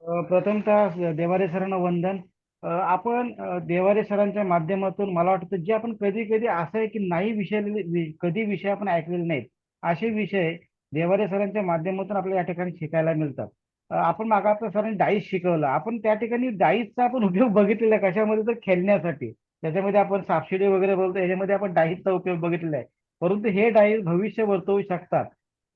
प्रथमतः देवारे सरांना वंदन. आपण देवारे सरांच्या माध्यमातून मला वाटतं जे आपण कधी कधी असं आहे की नाही कधी विषय आपण ऐकलेले नाहीत असे विषय देवारे सरांच्या माध्यमातून आपल्याला या ठिकाणी शिकायला मिळतात. आपण मागा आपल्या सरांनी डाईस शिकवलं, आपण त्या ठिकाणी डाईसचा आपण उपयोग बघितलेला आहे कशामध्ये, तर खेळण्यासाठी. त्याच्यामध्ये आपण सापशिडी वगैरे बोलतो, याच्यामध्ये आपण डाईसचा उपयोग बघितलेला आहे. परंतु हे डाईस भविष्य वर्तवू शकतात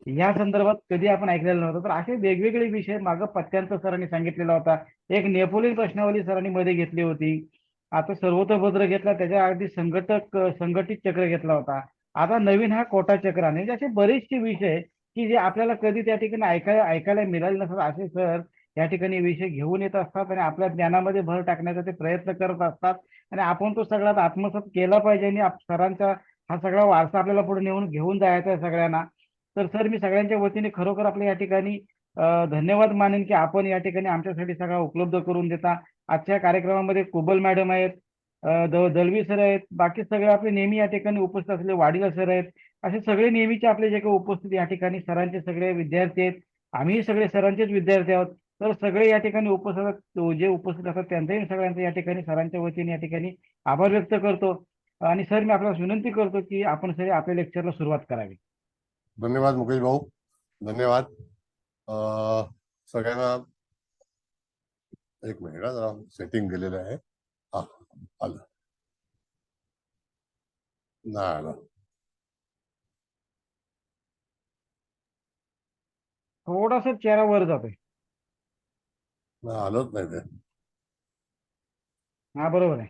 या संदर्भात कधी आपण ऐकलेलं नव्हतं. तर असे वेगवेगळे विषय मागं पत्त्यांचा सरांनी सांगितलेला होता. एक नेपोलियन प्रश्नावली सरांनी मध्ये घेतली होती. आता सर्वतोभद्र घेतला, त्याच्या अगदी संघटित चक्र घेतला होता. आता नवीन हा कोटा चक्र आहे. म्हणजे असे बरेचसे विषय की जे आपल्याला कधी त्या ठिकाणी ऐकायला मिळाले नसतात, असे सर या ठिकाणी विषय घेऊन येत असतात आणि आपल्या ज्ञानामध्ये भर टाकण्याचा ते प्रयत्न करत असतात. आणि आपण तो सगळ्यात आत्मसात केला पाहिजे आणि सरांचा हा सगळा वारसा आपल्याला पुढे नेऊन घेऊन जायचा आहे सगळ्यांना. तर सर मी सगळ्यांच्या वतीने खरोखर आपल्या या ठिकाणी धन्यवाद मानेन की आपण या ठिकाणी आमच्यासाठी सगळा उपलब्ध करून देता. आजच्या कार्यक्रमामध्ये कुबल मॅडम आहेत, दळवी सर आहेत, बाकी सगळे आपले नेहमी या ठिकाणी उपस्थित असलेले वाडीला सर आहेत. असे सगळे नेहमीचे आपले जे काही उपस्थित या ठिकाणी सरांचे सगळे विद्यार्थी आहेत. आम्ही सगळे सरांचेच विद्यार्थी आहोत. तर सगळे या ठिकाणी जे उपस्थित असतात त्यांचाही सगळ्यांचा या ठिकाणी सरांच्या वतीने या ठिकाणी आभार व्यक्त करतो. आणि सर मी आपल्याला विनंती करतो की आपण सर आपल्या लेक्चरला सुरुवात करावी. धन्यवाद मुकेश भाऊ, धन्यवाद. सगळ्यांना एक मिनिट, जरा सेटिंग केलेलं आहे. हा, आलं नाही आलं. थोडासा चेहरा वर जातोय. नाही आलंच नाही ते. हा बरोबर आहे.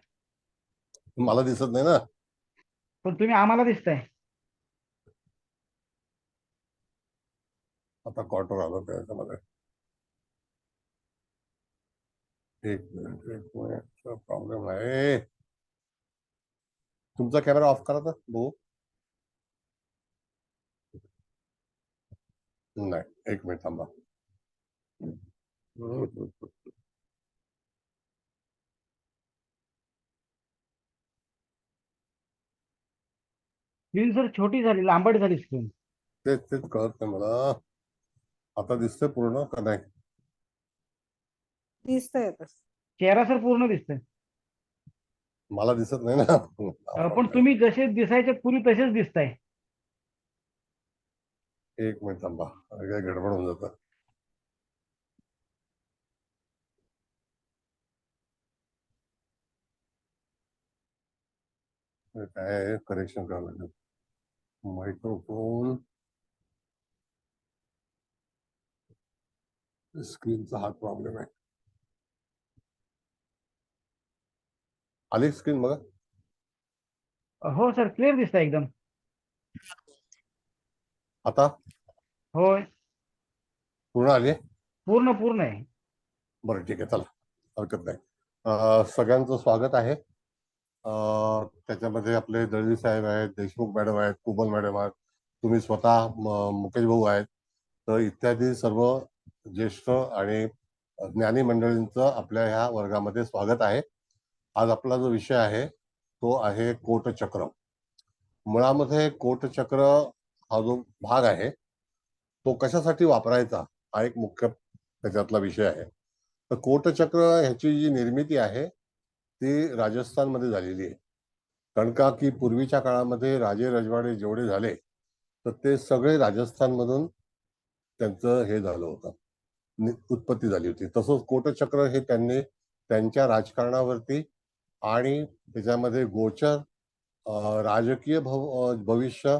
मला दिसत नाही ना. पण तुम्ही आम्हाला दिसताय. आता क्वार्टर आलं त्याच्यामध्ये. एक मिनिट प्रॉब्लेम आहे. तुमचा कॅमेरा ऑफ करा तर भाऊ. नाही, एक मिनिट थांबा. स्क्रीन सर छोटी झाली, लांबट झाली स्क्रीन. तेच तेच कळत नाही मला. आता दिसतंय पूर्ण का नाही? दिसतंय. चेहरा सर पूर्ण दिसतोय. मला दिसत नाही ना. पण तुम्ही जसे दिसायचे पूर्वी तसेच दिसताय. एक मिनिट थांबा, काय गडबड होऊन जातं. काय करेक्शन करावं लागेल. मायक्रोफोन स्क्रीनचा हा प्रॉब्लेम आहे. आली स्क्रीन बघा. हो सर, क्लिअर दिसतंय एकदम. आता होय, पूर्ण आली. पूर्ण पूर्ण आहे. बरं ठीक आहे, चला, हरकत नाही. सगळ्यांचं स्वागत आहे. त्याच्यामध्ये आपले दळवी साहेब आहेत, देशमुख मॅडम आहेत, कुबल मॅडम आहेत, तुम्ही स्वतः मुकेश भाऊ आहेत, तर इत्यादी सर्व ज्येष्ठ आणि ज्ञानी मंडळींचं आपल्या ह्या वर्गामध्ये स्वागत आहे. आज आपला जो विषय आहे तो आहे कोटचक्र. मुळामध्ये कोटचक्र हा जो भाग आहे तो कशासाठी वापरायचा हा एक मुख्य त्याच्यातला विषय आहे. तर कोटचक्र ह्याची जी निर्मिती आहे ती राजस्थानमध्ये झालेली आहे. कारण का की पूर्वीच्या काळामध्ये राजे रजवाडे जेवढे झाले तर ते सगळे राजस्थानमधून त्यांचं हे झालं होतं, उत्पत्ती झाली होती. तसंच कोटचक्र हे त्यांनी त्यांच्या राजकारणावरती आणि त्याच्यामध्ये गोचर राजकीय भविष्य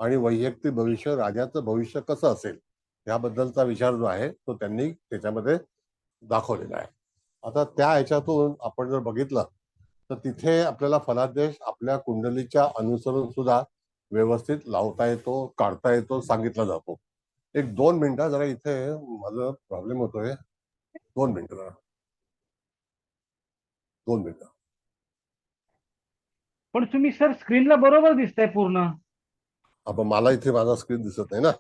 आणि वैयक्तिक भविष्य, राजाचं भविष्य कसं असेल याबद्दलचा विचार जो आहे तो त्यांनी त्याच्यामध्ये दाखवलेला आहे. आता त्या ह्याच्यातून आपण जर बघितलं तर तिथे आपल्याला फलादेश आपल्या कुंडलीच्या अनुसरून सुद्धा व्यवस्थित लावता येतो, काढता येतो, सांगितला जातो. एक 2 मिनिटं, जरा इथे माझा प्रॉब्लेम होतोय. 2 मिनिटं जरा, 2 मिनिटं. पण तुम्ही सर स्क्रीनला बरोबर दिसताय पूर्ण. आपण मला इथे माझा स्क्रीन दिसत नाही ना.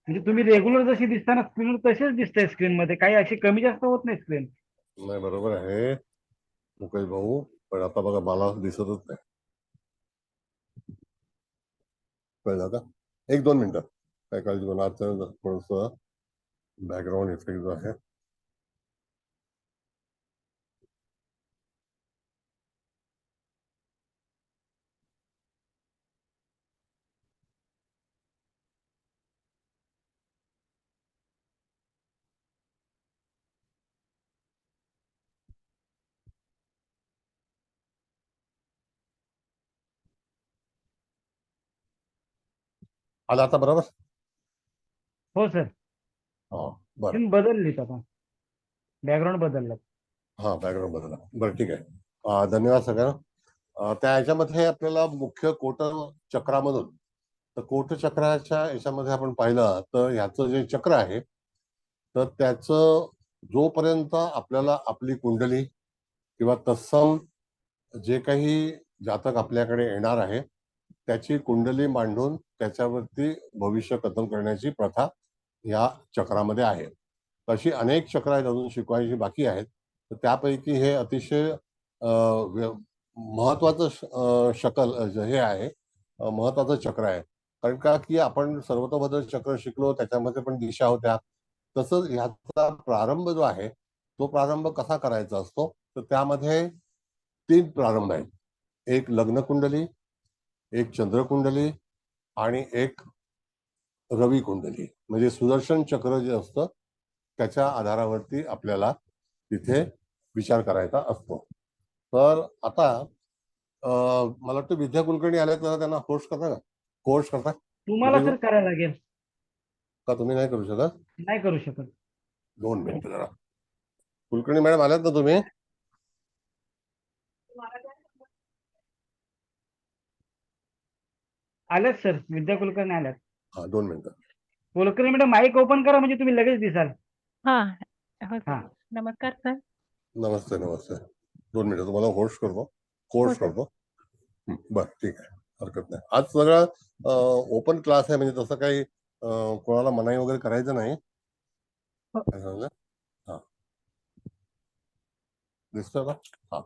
म्हणजे तुम्ही रेग्युलर जशी दिसताना स्क्रीनवर तसेच दिसताय स्क्रीन मध्ये, काही अशी कमी जास्त होत नाही स्क्रीन. नाही, बरोबर आहे मुकेश भाऊ, पण आता बघा मला दिसतच नाही. कळलं का? 1-2 मिनिटं काय काळजी, मला थोडस बॅकग्राऊंड इफेक्ट जो आहे आला आता बरोबर? हो सर. हा, बरं. तुम्ही बदललीत आता, बॅकग्राऊंड बदललं. हा, बॅकग्राऊंड बदला. बरं, ठीक आहे. धन्यवाद सगळ्यांना. त्या ह्याच्यामध्ये आपल्याला मुख्य कोट चक्रामधून, तर कोट चक्राच्या याच्यामध्ये आपण पाहिलं तर ह्याचं जे चक्र आहे तर त्याचं जोपर्यंत आपल्याला आपली कुंडली किंवा तत्सम जे काही जातक आपल्याकडे येणार आहे त्याची कुंडली मांडून त्याच्यावरती भविष्य कथन करण्याची प्रथा या चक्रामध्ये आहे. तशी अनेक चक्र आहेत अजून शिकवायची बाकी आहेत. तर त्यापैकी हे अतिशय महत्वाचं हे आहे, महत्वाचं चक्र आहे. कारण का की आपण सर्वतोभद्र चक्र शिकलो, त्याच्यामध्ये पण दिशा होत्या. तसंच ह्याचा प्रारंभ जो आहे तो प्रारंभ कसा करायचा असतो, तर त्यामध्ये 3 प्रारंभ आहेत. एक लग्न कुंडली, एक चंद्र कुंडली आणि एक रवी कुंडली. म्हणजे सुदर्शन चक्र जे असतं त्याच्या आधारावरती आपल्याला तिथे विचार करायचा असतो. तर आता मला वाटतं विद्या कुलकर्णी आले तर त्यांना होस्ट करता का? कोर्स करता तुम्हाला मुकेश भाऊ? सर करायला लागेल. का तुम्ही नाही करू शकत? नाही करू शकत. 2 मिनिटं जरा. कुलकर्णी मॅडम आल्यात ना तुम्ही? आल्यात सर, विद्या कुलकर्णी आल्यात. हा, 2 मिनिटं. कुलकर्णी मॅडम माईक ओपन करा म्हणजे तुम्ही लगेच दिसाल. हा हो सर. हा. नमस्कार सर. नमस्ते नमस्ते. 2 मिनिटं तुम्हाला होस्ट करतो, हो कोर्स सर. करतो. बरं, ठीक आहे, हरकत नाही. आज सगळा ओपन क्लास आहे, म्हणजे तसं काही कोणाला मनाई वगैरे करायचं नाही. हो. काय सांगितलं? हा, दिसतोय का? हा.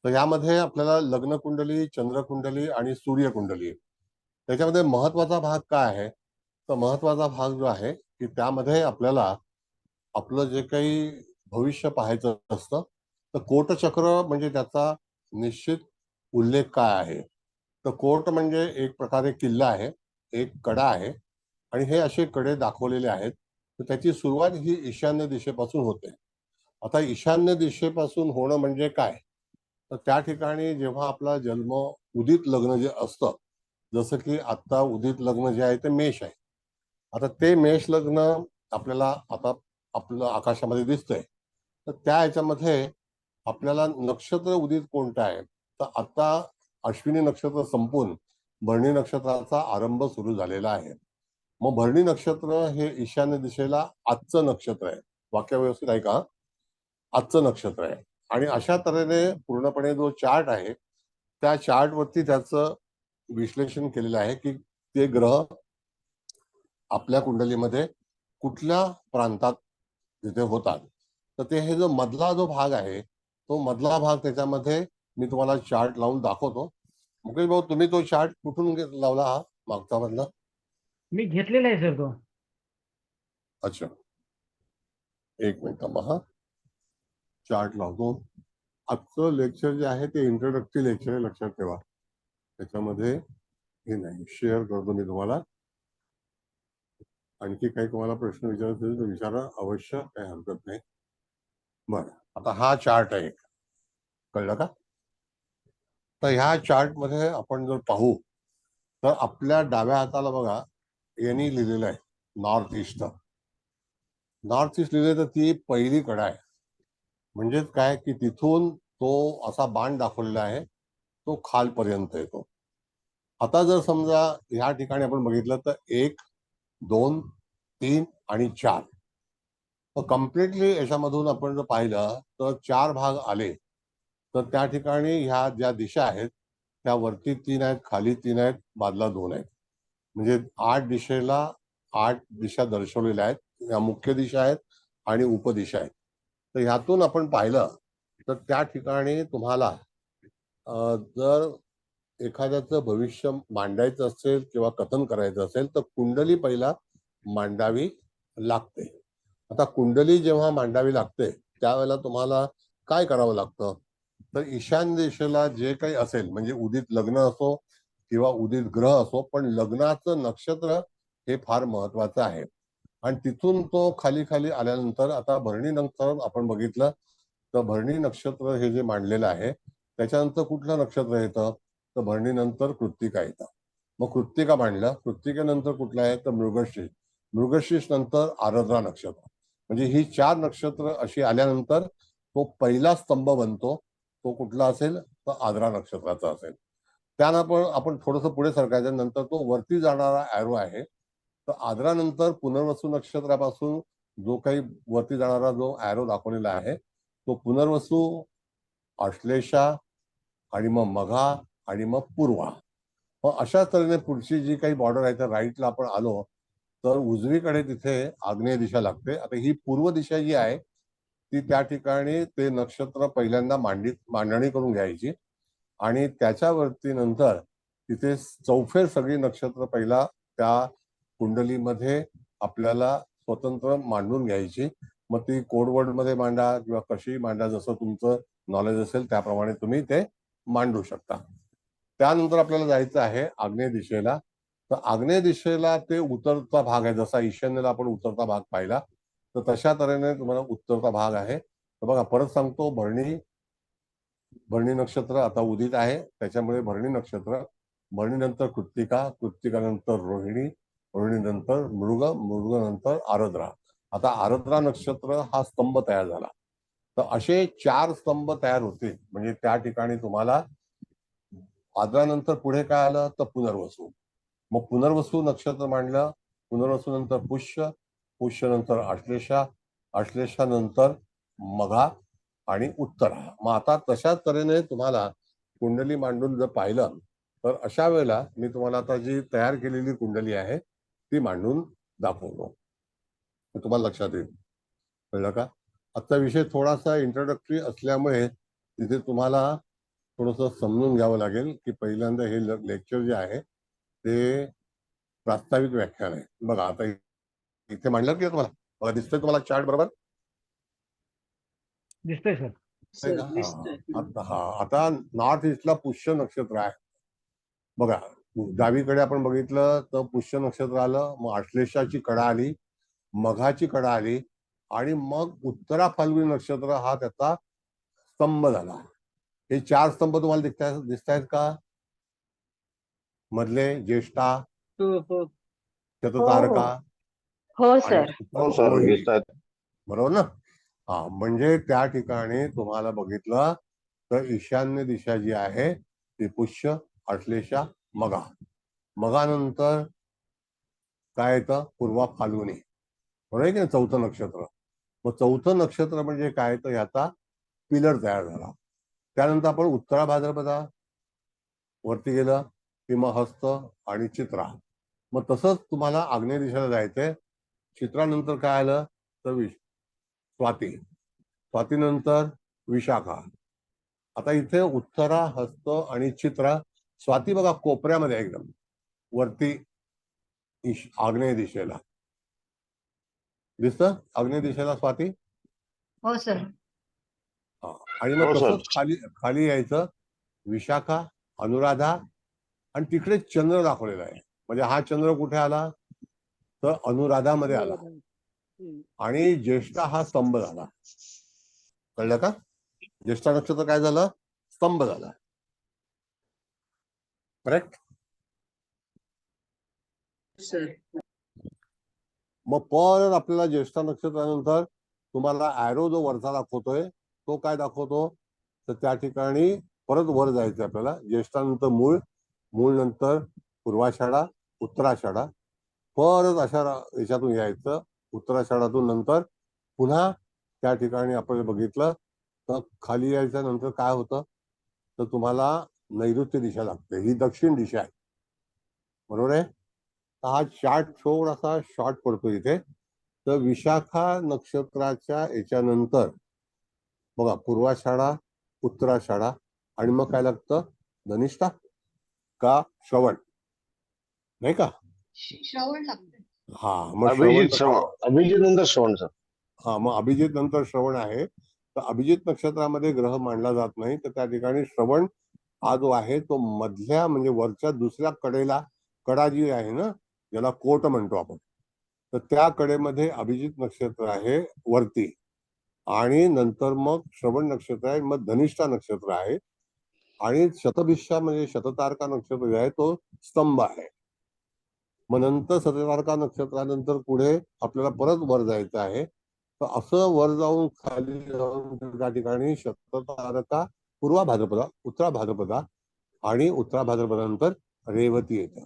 तर यामध्ये आपल्याला लग्न कुंडली, चंद्र कुंडली आणि सूर्य कुंडली, त्याच्यामध्ये महत्वाचा भाग काय आहे? तर महत्वाचा भाग जो आहे की त्यामध्ये आपल्याला आपलं जे काही भविष्य पाहायचं असतं, तर कोटचक्र म्हणजे त्याचा निश्चित उल्लेख काय आहे. तर कोट म्हणजे एक प्रकारे किल्ला आहे, एक कडा आहे आणि हे असे कडे दाखवलेले आहेत. तर त्याची सुरुवात ही ईशान्य दिशेपासून होते. आता ईशान्य दिशेपासून होणं म्हणजे काय? तर त्या ठिकाणी जेव्हा आपला जन्म, उदित लग्न जे असतं, जसं की आता उदित लग्न जे आहे ते मेष आहे. आता ते मेष लग्न आपल्याला आता आपलं आकाशामध्ये दिसतंय. तर त्या ह्याच्यामध्ये आपल्याला नक्षत्र उदित कोणतं आहे? तर आता अश्विनी नक्षत्र संपून भरणी नक्षत्राचा आरंभ सुरू झालेला आहे. मग भरणी नक्षत्र हे ईशान्य दिशेला आजचं नक्षत्र आहे. वाक्य व्यवस्थित आहे का? आजचं नक्षत्र आहे. आणि अशा तऱ्हेने पूर्णपणे जो चार्ट आहे त्या चार्टवरती त्याचं विश्लेषण केलेलं आहे की ते ग्रह आपल्या कुंडलीमध्ये कुठल्या प्रांतात तिथे होतात. तर ते हे जो मधला जो भाग आहे तो मधला भाग, त्याच्यामध्ये मी तुम्हाला चार्ट लावून दाखवतो. मुकेश भाऊ, तुम्ही तो चार्ट कुठून लावला हा मागचा मधला? मी घेतलेला आहे सर तो. अच्छा, 1 मिनिट थांबा. हा चार्ट लावतो. आजचं लेक्चर जे आहे ते इंट्रोडक्टरी लेक्चर आहे, लक्षात ठेवा. त्याच्यामध्ये हे नाही, शेअर करतो मी तुम्हाला. आणखी काही तुम्हाला प्रश्न विचारायचे असेल तर विचारा अवश्य, काही हरकत नाही. बरं, आता हा चार्ट आहे, कळलं का? तर ह्या चार्ट मध्ये आपण जर पाहू तर आपल्या डाव्या हाताला बघा यांनी लिहिलेलं आहे नॉर्थ ईस्ट. नॉर्थ ईस्ट लिहिले तर ती पहिली कडा आहे. म्हणजेच काय की तिथून तो असा बाण दाखवलेला आहे तो खालपर्यंत येतो. आता जर समजा ह्या ठिकाणी आपण बघितलं तर 1, 2, 3 आणि 4, तर कम्प्लिटली याच्यामधून आपण जर पाहिलं तर 4 भाग आले. तर त्या ठिकाणी ह्या ज्या दिशा आहेत त्या वरती 3 आहेत, खाली 3 आहेत, बाजूला 2 आहेत. म्हणजे 8 दिशेला 8 दिशा दर्शवलेल्या आहेत. या मुख्य दिशा आहेत आणि उपदिशा आहेत. तर ह्यातून आपण पाहिलं तर त्या ठिकाणी तुम्हाला जर एखाद्याचं भविष्य मांडायचं असेल किंवा कथन करायचं असेल तर कुंडली पहिला मांडावी लागते. आता कुंडली जेव्हा मांडावी लागते त्यावेळेला तुम्हाला काय करावं लागतं? तर ईशान्य दिशेला जे काही असेल, म्हणजे उदित लग्न असो किंवा उदित ग्रह असो, पण लग्नाचं नक्षत्र हे फार महत्वाचं आहे. आणि तिथून तो खाली खाली आल्यानंतर आता भरणी नंतर आपण बघितलं तर भरणी नक्षत्र हे जे मांडलेलं आहे त्याच्यानंतर कुठलं नक्षत्र येतं? तर भरणीनंतर कृत्तिका येतं. मग कृत्तिका मांडलं. कृत्तिकेनंतर कुठलं आहे तर मृगशीर्ष. मृगशीर्ष नंतर आर्द्रा नक्षत्र. म्हणजे ही 4 नक्षत्र अशी आल्यानंतर तो पहिला स्तंभ बनतो. तो कुठला असेल तर आर्द्रा नक्षत्राचा असेल. त्यानं आपण थोडंसं पुढे सरकायचं. नंतर तो वरती जाणारा ॲरो आहे. तर आर्द्रा नंतर पुनर्वसू नक्षत्रापासून जो काही वरती जाणारा जो ॲरो दाखवलेला आहे तो पुनर्वसू, आश्लेषा आणि मग मघा आणि मग पूर्वा. मग अशाच तऱ्हेने पुढची जी काही बॉर्डर आहे तर राईटला आपण आलो तर उजवीकडे तिथे आग्नेय दिशा लागते. आता ही पूर्व दिशा जी आहे ती त्या ठिकाणी ते नक्षत्र पहिल्यांदा मांडणी करून घ्यायची आणि त्याच्यावरती नंतर तिथे चौफेर सगळी नक्षत्र पहिला त्या कुंडलीमध्ये आपल्याला स्वतंत्र मांडून घ्यायची. मग ती कोडवर्ड मध्ये मांडा किंवा कशी मांडा, जसं तुमचं नॉलेज असेल त्याप्रमाणे तुम्ही ते मांडू शकता. त्यानंतर आपल्याला जायचं आहे आग्नेय दिशेला. तर आग्नेय दिशेला ते उत्तरचा भाग आहे. जसा ईशान्येला आपण उत्तरचा भाग पाहिला तर तशा तऱ्हेने तुम्हाला उत्तरचा भाग आहे. तर बघा परत सांगतो, भरणी नक्षत्र आता उदित आहे त्याच्यामुळे भरणी नक्षत्र, भरणीनंतर कृत्तिका, कृत्तिकानंतर रोहिणी, रोहिणीनंतर मृग, मृगनंतर आरद्रा. आता आरद्रा नक्षत्र हा स्तंभ तयार झाला. तर असे 4 स्तंभ तयार होते. म्हणजे त्या ठिकाणी तुम्हाला आद्रानंतर पुढे काय आलं तर पुनर्वसू. मग पुनर्वसू नक्षत्र मांडलं. पुनर्वसू नंतर पुष्य, पुष्य नंतर आश्लेषा, आश्लेषानंतर मघा आणि उत्तरा. मग आता तशाच तऱ्हेने तुम्हाला कुंडली मांडून जर पाहिलं तर अशा वेळेला मी तुम्हाला आता जी तयार केलेली कुंडली आहे ती मांडून दाखवतो, तुम्हाला लक्षात येईल. कळलं का? आजचा विषय थोडासा इंट्रोडक्टरी असल्यामुळे तिथे तुम्हाला थोडंसं समजून घ्यावं लागेल की पहिल्यांदा हे लेक्चर जे आहे ते प्रास्ताविक व्याख्यान आहे. बघा आता इथे मांडलं की तुम्हाला बघा दिसतंय तुम्हाला चार्ट बरोबर दिसतंय सर. आता नॉर्थ ईस्टला पुष्य नक्षत्र आहे. बघा डावीकडे आपण बघितलं तर पुष्य नक्षत्र आलं, मग आश्लेषाची कडा आली, मघाची कडा आली आणि मग उत्तरा फाल्गुनी नक्षत्र हा त्याचा स्तंभ झाला. हे 4 स्तंभ तुम्हाला दिसतायत का? मधले ज्येष्ठा, शततारका हो आणि सर. रोहिणी. बरोबर ना? हा, म्हणजे त्या ठिकाणी तुम्हाला बघितलं तर ईशान्य दिशा जी आहे ती पुष्य, आश्लेषा, मघा. मघानंतर काय येतं? पूर्वा फाल्गुनी. बरोबर आहे की नाही? चौथं नक्षत्र. मग चौथं नक्षत्र म्हणजे काय तर याचा पिलर तयार झाला. त्यानंतर आपण उत्तरा भाद्रपदा वरती गेलं की मग हस्त आणि चित्रा. मग तसंच तुम्हाला आग्नेय दिशेला जायचंय. चित्रानंतर काय आलं तर स्वाती, स्वातीनंतर विशाखा. आता इथे उत्तरा, हस्त आणि चित्रा. स्वाती बघा कोपऱ्यामध्ये एकदम वरती आग्नेय दिशेला दिसतं. आग्नेय दिशेला स्वाती. हो सर. आणि मग तसंच खाली खाली यायचं. विशाखा, अनुराधा आणि तिकडे चंद्र दाखवलेला आहे. म्हणजे हा चंद्र कुठे आला तर अनुराधामध्ये आला आणि ज्येष्ठा हा स्तंभ झाला. कळलं का? ज्येष्ठा नक्षत्र काय झालं? स्तंभ झाला. करेक्ट. मग परत आपल्याला ज्येष्ठा नक्षत्रानंतर तुम्हाला ॲरो जो वरचा दाखवतोय तो काय दाखवतो तर त्या ठिकाणी परत वर जायचं आपल्याला. ज्येष्ठानंतर मूळ, मूळ नंतर पूर्वाषाढा, उत्तराषाढा. परत अशा याच्यातून यायचं. उत्तराषाढातून नंतर पुन्हा त्या ठिकाणी आपण बघितलं तर खाली यायचं. नंतर काय होतं तर तुम्हाला नैऋत्य दिशा लागते. ही दक्षिण दिशा आहे. बरोबर आहे? हा चार्ट थोडासा शॉर्ट पडतो इथे. तर विशाखा नक्षत्राच्या याच्यानंतर बघा पूर्वाषाढा, उत्तराषाढा आणि मग काय लागतं? धनिष्ठा का श्रवण, नाही का? श्रवण लागतं. हा, मग अभिजित नंतर श्रवण सर. हा, मग अभिजित नंतर श्रवण आहे. तर अभिजित नक्षत्रामध्ये ग्रह मांडला जात नाही. तर त्या ठिकाणी श्रवण हा जो आहे तो मधल्या म्हणजे वरच्या दुसऱ्या कडेला, कडा जी आहे ना ज्याला कोट म्हणतो आपण, तर त्या कडेमध्ये अभिजित नक्षत्र आहे वरती आणि नंतर मग श्रवण नक्षत्र आहे, मग धनिष्ठा नक्षत्र आहे. आणि शतभिषा म्हणजे शततारका नक्षत्र जे आहे तो स्तंभ आहे. मग नंतर शततारका नक्षत्रानंतर पुढे आपल्याला परत वर जायचं आहे. तर असं वर जाऊन खाली जाऊन त्या ठिकाणी शततारका पूर्वा भाद्रपदा, उत्तरा भाद्रपदा आणि उत्तरा भाद्रपदानंतर रेवती येतं.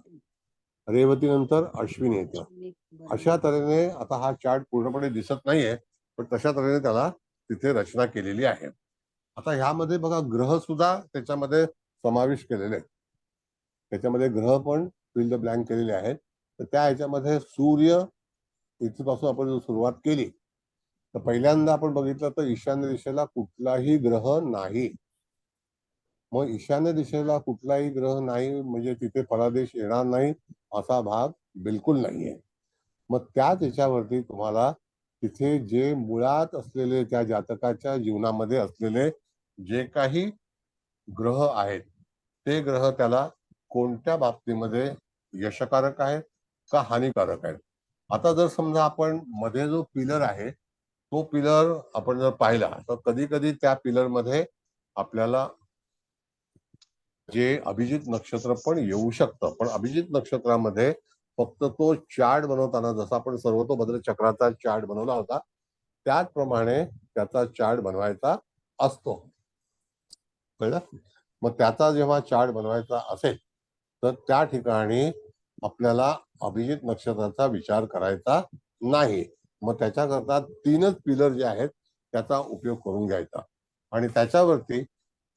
रेवती नंतर अश्विनी येतं. अशा तऱ्हेने आता हा चार्ट पूर्णपणे दिसत नाहीये, पण तशा तऱ्हेने त्याला तिथे रचना केलेली आहे. आता ह्यामध्ये बघा ग्रह सुद्धा त्याच्यामध्ये समावेश केलेले आहेत. त्याच्यामध्ये ग्रह पण फिल द ब्लँक केलेले आहेत. तर त्या ह्याच्यामध्ये सूर्य इथपासून आपण जर सुरुवात केली तर पहिल्यांदा आपण बघितलं तर ईशान्य दिशेला कुठलाही ग्रह नाही. मग ईशान्य दिशेला कुठलाही ग्रह नाही म्हणजे तिथे फलादेश येणार नाही असा भाग बिलकुल नाहीये. मग त्याच याच्यावरती तुम्हाला तिथे जे मुळात असलेले त्या जातकाच्या जीवनामध्ये असलेले जे काही ग्रह आहेत ते ग्रह त्याला कोणत्या बाबतीमध्ये यशकारक आहेत का हानिकारक आहेत. आता जर समजा आपण मध्ये जो पिलर आहे तो पिलर आपण जर पाहिला तर कधी कधी त्या पिलर मध्ये आपल्याला जे अभिजित नक्षत्र पण येऊ शकतं. पण अभिजित नक्षत्रामध्ये फक्त तो चार्ट बनवताना जसा आपण सर्वतोभद्र चक्राचा चार्ट बनवला होता त्याचप्रमाणे त्याचा चार्ट बनवायचा असतो. कळलं? मग त्याचा जेव्हा चार्ट बनवायचा असेल तर त्या ठिकाणी आपल्याला अभिजित नक्षत्राचा विचार करायचा नाही. मग त्याच्याकरता 3च पिलर जे आहेत त्याचा उपयोग करून घ्यायचा. आणि त्याच्यावरती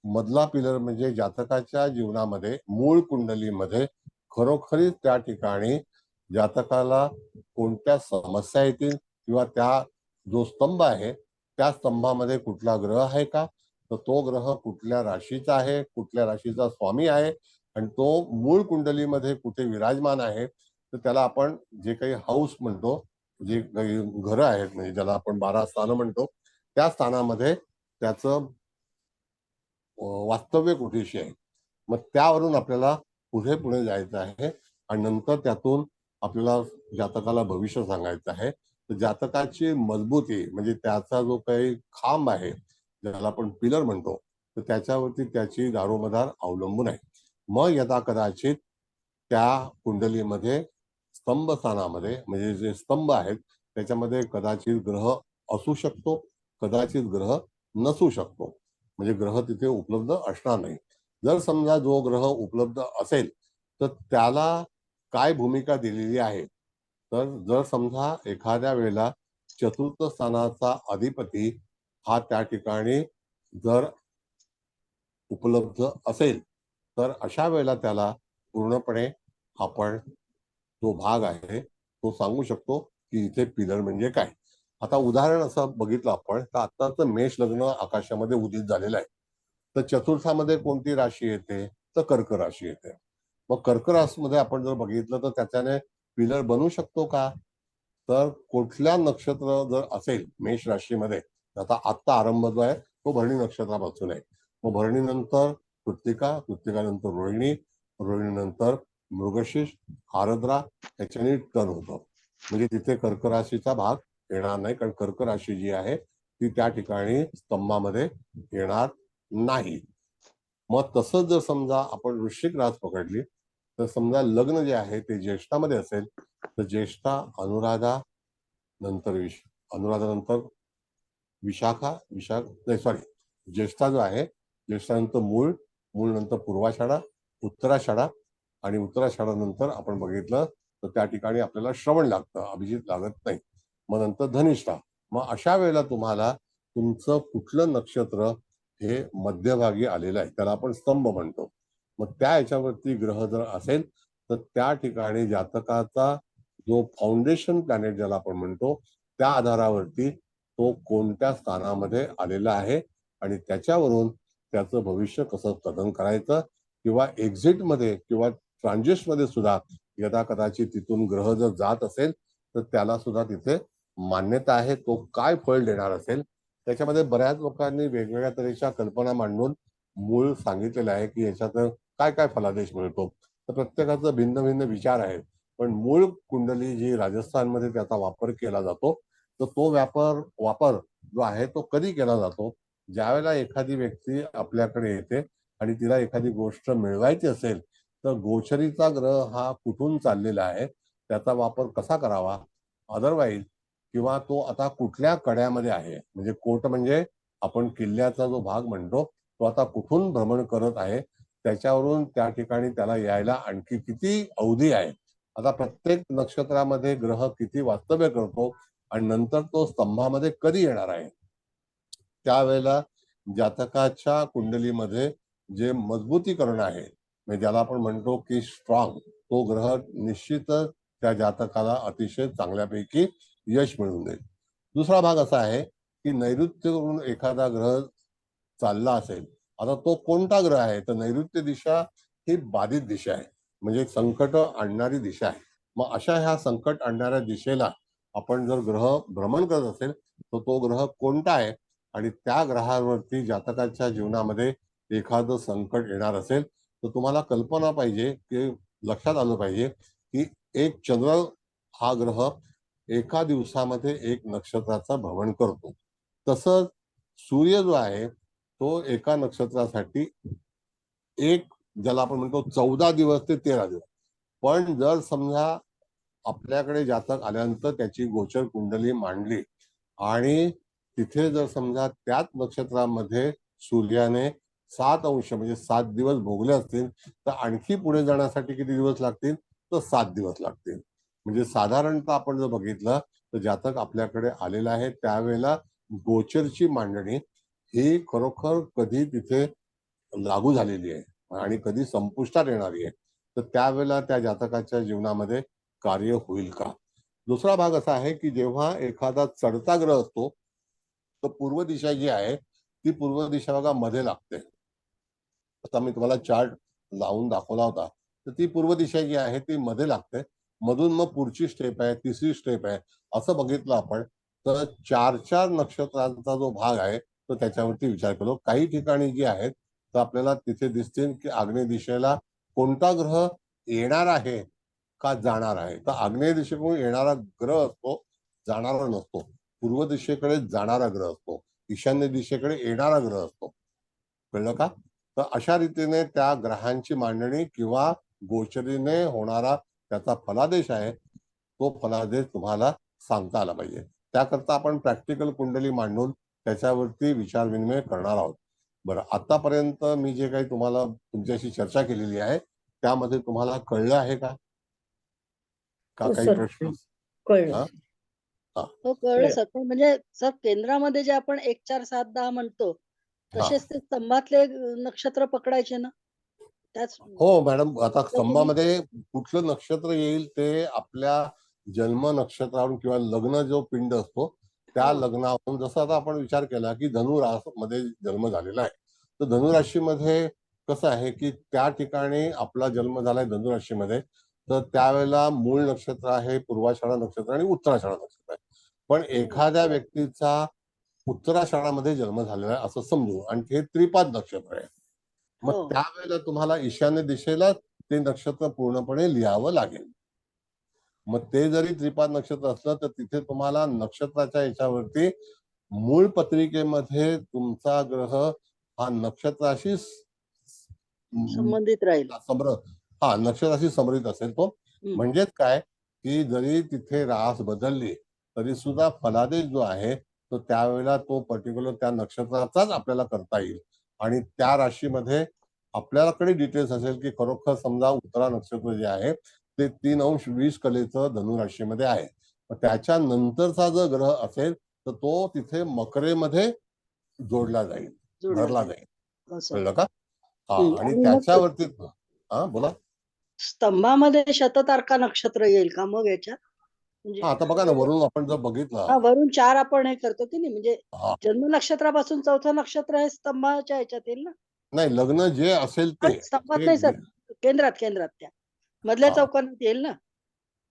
मधला पिलर म्हणजे जातकाच्या जीवनामध्ये मूळ कुंडलीमध्ये खरोखरीच त्या ठिकाणी जातकाला कोणत्या समस्या येतील किंवा त्या जो स्तंभ आहे त्या स्तंभामध्ये कुठला ग्रह आहे का, तर तो ग्रह कुठल्या राशीचा आहे, कुठल्या राशीचा स्वामी आहे आणि तो मूळ कुंडलीमध्ये कुठे विराजमान आहे. तर त्याला आपण जे काही हाऊस म्हणतो, जे काही घरं आहेत म्हणजे ज्याला आपण 12 स्थानं म्हणतो, त्या स्थानामध्ये त्याचं वास्तव्य कुठेशी आहे. मग त्यावरून आपल्याला पुढे पुढे जायचं आहे आणि नंतर त्यातून आपल्याला जातकाला भविष्य सांगायचं आहे. तर जातकाची मजबूती म्हणजे त्याचा जो काही खांब आहे ज्याला आपण पिलर म्हणतो तर त्याच्यावरती त्याची दारोमदार अवलंबून आहे. मग यदा कदाचित त्या कुंडलीमध्ये स्तंभ स्थानामध्ये म्हणजे जे स्तंभ आहेत त्याच्यामध्ये कदाचित ग्रह असू शकतो, कदाचित ग्रह नसू शकतो. म्हणजे ग्रह तिथे उपलब्ध असणार नाही. जर समजा जो ग्रह उपलब्ध असेल तर त्याला काय भूमिका दिलेली आहे, तर जर समजा एखाद्या वेळेला चतुर्थ स्थानाचा अधिपती हा त्या ठिकाणी जर उपलब्ध असेल तर अशा वेळेला त्याला पूर्णपणे आपण जो भाग आहे तो सांगू शकतो की इथे पिलर म्हणजे काय. आता उदाहरण असं बघितलं आपण तर आत्ताच मेष लग्न आकाशामध्ये उदित झालेलं आहे. तर चतुर्थामध्ये कोणती राशी येते, तर कर्क राशी येते. मग कर्क राशीमध्ये आपण जर बघितलं तर त्याच्याने पिलर बनू शकतो का, तर कुठल्या नक्षत्र जर असेल मेष राशीमध्ये, आता आत्ता आरंभ जो आहे तो भरणी नक्षत्रापासून आहे. मग भरणीनंतर कृत्तिका, कृत्तिकानंतर रोहिणी, रोहिणीनंतर मृगशीर्ष, आर्द्रा याच्याने टर्न होतं. म्हणजे तिथे कर्क राशीचा भाग येणार नाही कारण कर्क राशी जी आहे ती त्या ठिकाणी स्तंभामध्ये येणार नाही. मग तसंच जर समजा आपण वृश्चिक रास पकडली तर समजा लग्न जे आहे ते ज्येष्ठामध्ये असेल तर ज्येष्ठा अनुराधा नंतर अनुराधा नंतर विशाखा, नाही सॉरी, ज्येष्ठा जो आहे ज्येष्ठानंतर मूळ, मूळ नंतर पूर्वाषाढा, उत्तराषाढा आणि उत्तराषाढा नंतर आपण बघितलं तर त्या ठिकाणी आपल्याला श्रवण लागतं, अभिजित लागत नाही. मग नंतर धनिष्ठा. मग अशा वेळेला तुम्हाला तुमचं कुठलं नक्षत्र हे मध्यभागी आलेलं आहे त्याला आपण स्तंभ म्हणतो. मग त्या ह्याच्यावरती ग्रह जर असेल तर त्या ठिकाणी जातकाचा जो फाउंडेशन प्लॅनेट ज्याला आपण म्हणतो त्या आधारावरती तो कोणत्या स्थानामध्ये आलेला आहे आणि त्याच्यावरून त्याचं भविष्य कसं कथन करायचं किंवा एक्झिट मध्ये किंवा ट्रान्झिट मध्ये सुद्धा यदा कदाचित तिथून ग्रह जर जात असेल तर त्याला सुद्धा तिथे मान्यता आहे. तो काय फळ देणार असेल त्याच्यामध्ये बऱ्याच लोकांनी वेगवेगळ्या तऱ्हेच्या कल्पना मांडून मूळ सांगितलेलं आहे की याच्यात काय काय फलादेश मिळतो. तर प्रत्येकाचं भिन्न भिन्न विचार आहेत. पण मूळ कुंडली जी राजस्थानमध्ये त्याचा वापर केला जातो तर तो वापर जो आहे तो कधी केला जातो, ज्यावेळेला एखादी व्यक्ती आपल्याकडे येते आणि तिला एखादी गोष्ट मिळवायची असेल तर गोचरीचा ग्रह हा कुठून चाललेला आहे, त्याचा वापर कसा करावा, अदरवाईज किंवा तो आता कुठल्या कड्यामध्ये आहे, म्हणजे कोट म्हणजे आपण किल्ल्याचा जो भाग म्हणतो तो आता कुठून भ्रमण करत आहे, त्याच्यावरून त्या ठिकाणी त्याला यायला आणखी किती अवधी आहे. आता प्रत्येक नक्षत्रामध्ये ग्रह किती वास्तव्य करतो आणि नंतर तो स्तंभामध्ये कधी येणार आहे, त्यावेळेला जातकाच्या कुंडलीमध्ये जे मजबूतीकरण आहे, म्हणजे ज्याला आपण म्हणतो की स्ट्रॉंग, तो ग्रह निश्चितच त्या जातकाला अतिशय चांगल्यापैकी यश मिळवून देईल. दुसरा भाग असा आहे की नैऋत्य करून एखादा ग्रह चालला असेल, आता तो कोणता ग्रह आहे, तर नैऋत्य दिशा ही बाधित दिशा आहे, म्हणजे संकट आणणारी दिशा आहे. मग अशा ह्या संकट आणणाऱ्या दिशेला आपण जर ग्रह भ्रमण करत असेल तर तो ग्रह कोणता आहे आणि त्या ग्रहावरती जातकाच्या जीवनामध्ये एखादं संकट येणार असेल तर तुम्हाला कल्पना पाहिजे की लक्षात आलं पाहिजे की एक चंद्र हा ग्रह एका दिवसामध्ये एक नक्षत्राचा भ्रमण करतो. तसंच सूर्य जो आहे तो एका नक्षत्रासाठी एक, ज्याला आपण म्हणतो 14 दिवस ते 13 दिवस. पण जर समजा आपल्याकडे जातक आल्यानंतर त्याची गोचर कुंडली मांडली आणि तिथे जर समजा त्याच नक्षत्रामध्ये सूर्याने 7 अंश म्हणजे 7 दिवस भोगले असतील तर आणखी पुढे जाण्यासाठी किती दिवस लागतील, तर 7 दिवस लागतील. म्हणजे साधारणतः आपण जर बघितलं तर जातक आपल्याकडे आलेला आहे त्यावेळेला गोचरची मांडणी ही खरोखर कधी तिथे लागू झालेली आहे आणि कधी संपुष्टात येणारी आहे, तर त्यावेळेला त्या जातकाच्या जीवनामध्ये कार्य होईल का. दुसरा भाग असा आहे की जेव्हा एखादा चढता ग्रह असतो तर पूर्व दिशा जी आहे ती पूर्व दिशा बघा मध्ये लागते. आता मी तुम्हाला चार्ट लावून दाखवला होता, तर ती पूर्व दिशा जी आहे ती मध्ये लागते. मधून मग पुढची स्टेप आहे, तिसरी स्टेप आहे. असं बघितलं आपण तर 4-4 नक्षत्रांचा जो भाग आहे तो त्याच्यावरती विचार केलो. काही ठिकाणी जी आहेत तर आपल्याला तिथे दिसतील की आग्नेय दिशेला कोणता ग्रह येणार आहे का जाणार आहे. तर आग्नेय दिशेकडून येणारा ग्रह असतो, जाणारा नसतो. पूर्व दिशेकडे जाणारा ग्रह असतो, ईशान्य दिशेकडे येणारा ग्रह असतो. कळलं का. तर अशा रीतीने त्या ग्रहांची मांडणी किंवा गोचरीने होणारा त्याचा फलादेश आहे, तो फलादेश तुम्हाला सांगता आला पाहिजे. त्याकरता आपण प्रॅक्टिकल कुंडली मांडून त्याच्यावरती विचार विनिमय करणार आहोत. बरं, आतापर्यंत मी जे काही तुम्हाला तुमच्याशी चर्चा केलेली आहे त्यामध्ये तुम्हाला कळलं आहे का हो काही सर, प्रश्न. कळलं. हा हा हो कळलं सर. पण म्हणजे सर केंद्रामध्ये जे आपण 1 4 7 10 म्हणतो हा तसेच ते स्तंभातले नक्षत्र पकडायचे ना? त्याच हो मॅडम, आता तर तुम्ही स्तंभामध्ये कुठलं नक्षत्र येईल ते आपल्या जन्म नक्षत्रावरून किंवा लग्न जो पिंड असतो त्या हां. लग्नावरून, जसं आता आपण विचार केला की धनु मध्ये जन्म झालेला आहे, तर धनुराशीमध्ये कसं आहे की त्या ठिकाणी आपला जन्म झालाय धनुराशीमध्ये, तर त्यावेळेला मूळ नक्षत्र आहे पूर्वाषाढा नक्षत्र आणि उत्तराषाढा नक्षत्र आहे. पण एखाद्या व्यक्तीचा उत्तराषाढामध्ये जन्म झालेला आहे असं समजू आणि हे त्रिपाद नक्षत्र आहे, मग हो. त्यावेळेला तुम्हाला ईशान्य दिशेला ते नक्षत्र पूर्णपणे लिहावं लागेल. मग ते जरी त्रिपाद नक्षत्र असलं तर तिथे तुम्हाला नक्षत्राच्या याच्यावरती मूळ पत्रिकेमध्ये तुमचा ग्रह हा नक्षत्राशी संबंधित राहील. नक्षत्राशी समरित असेल तो. हं. म्हणजेच काय की जरी तिथे रास बदलली तरी सुद्धा फलादेश जो आहे तो त्यावेळेला तो पर्टिक्युलर त्या नक्षत्राचाच आपल्याला करता येईल. आणि त्या राशीमध्ये आपल्याकडे डिटेल्स असेल की खरोखर समजा उत्तरा नक्षत्र जे आहे ते 3 अंश 20 कलेचं धनुराशीमध्ये आहे, मग त्याच्यानंतरचा जो ग्रह असेल तर तो तिथे मकरेमध्ये जोडला जाईल, जोडला धरला जाईल. जाईल. हो सर. कळलं का. हा, आणि आणि मग त्याच्यावरती हा बोला. स्तंभामध्ये शततारका नक्षत्र येईल का मग याच्यात? म्हणजे आता बघा ना, वरून आपण जर बघितलं. हां, वरून 4 आपण हे करतो की नाही, म्हणजे हा जन्म नक्षत्रापासून 4थं नक्षत्र हे स्तंभाच्या ह्याच्यात येईल ना? नाही, लग्न जे असेल ते स्तंभात नाही सर, केंद्रात त्या. मधल्या हा चौकोनात येईल ना?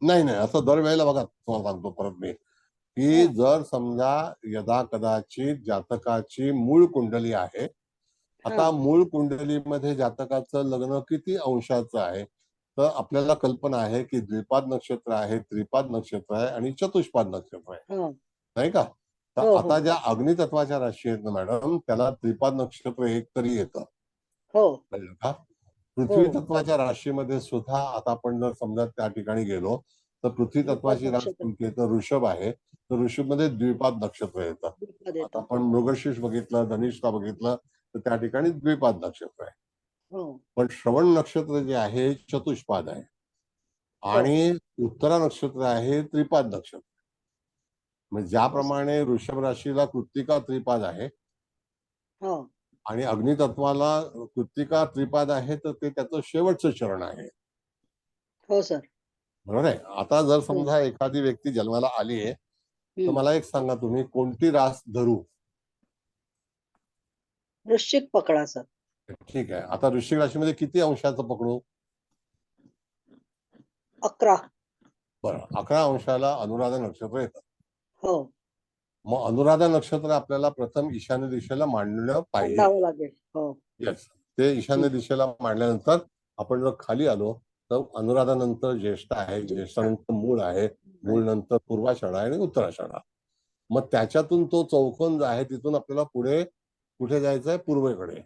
नाही नाही, असं दरवेळेला बघा तुम्हाला सांगतो परत मी की हां, जर समजा यदा कदाचित जातकाची मूळ कुंडली आहे, आता हां. मूळ कुंडलीमध्ये जातकाचं लग्न किती अंशाचं आहे, तर आपल्याला कल्पना आहे की द्विपाद नक्षत्र आहे, त्रिपाद नक्षत्र आहे आणि चतुष्पाद नक्षत्र आहे, हो. नाही का. तर हो, हो. आता ज्या अग्नितत्वाच्या राशी आहेत ना मॅडम, त्याला त्रिपाद नक्षत्र एक तरी येतं. हो कळलं का? पृथ्वी हो तत्वाच्या राशीमध्ये सुद्धा आता आपण जर समजा त्या ठिकाणी गेलो तर पृथ्वी द्विपद तत्वाची रास नक्षत्र कोणती आहे तर ऋषभ आहे. तर ऋषभ मध्ये द्विपाद नक्षत्र येतं. द्विपद आता येतं. आपण मृगशीर्ष बघितलं, धनिष्ठा बघितलं तर त्या ठिकाणी द्विपाद नक्षत्र आहे. हो पण श्रवण नक्षत्र जे आहे चतुष्पाद आहे हो आणि उत्तरा नक्षत्र आहे त्रिपाद नक्षत्र. म्हणजे ज्याप्रमाणे वृषभ राशीला कृत्तिका त्रिपाद आहे हो आणि अग्नितत्वाला कृत्तिका त्रिपाद आहे तर ते त्याचं शेवटचं चरण आहे. हो सर. बरोबर आहे. आता जर हो. समजा एखादी व्यक्ती जन्माला आली आहे तर हम्म. मला एक सांगा तुम्ही कोणती रास धरू? वृश्चिक पकडा सर. ठीक आहे. आता वृश्चिक राशीमध्ये किती अंशाचं पकडू? 11. बरं, 11 अंशाला अनुराधा नक्षत्र येतं. हो मग अनुराधा नक्षत्र आपल्याला प्रथम ईशान्य दिशेला मांडलं पाहिजे. मांडावं लागेल. हो येस, ते ईशान्य दिशेला मांडल्यानंतर आपण जर खाली आलो तर अनुराधा नंतर ज्येष्ठ आहे, ज्येष्ठानंतर मूळ आहे, मूळ नंतर पूर्वाषाढा आहे आणि उत्तराषाढा. मग त्याच्यातून तो चौकोन जो आहे तिथून आपल्याला पुढे कुठे जायचं आहे? पूर्वेकडे.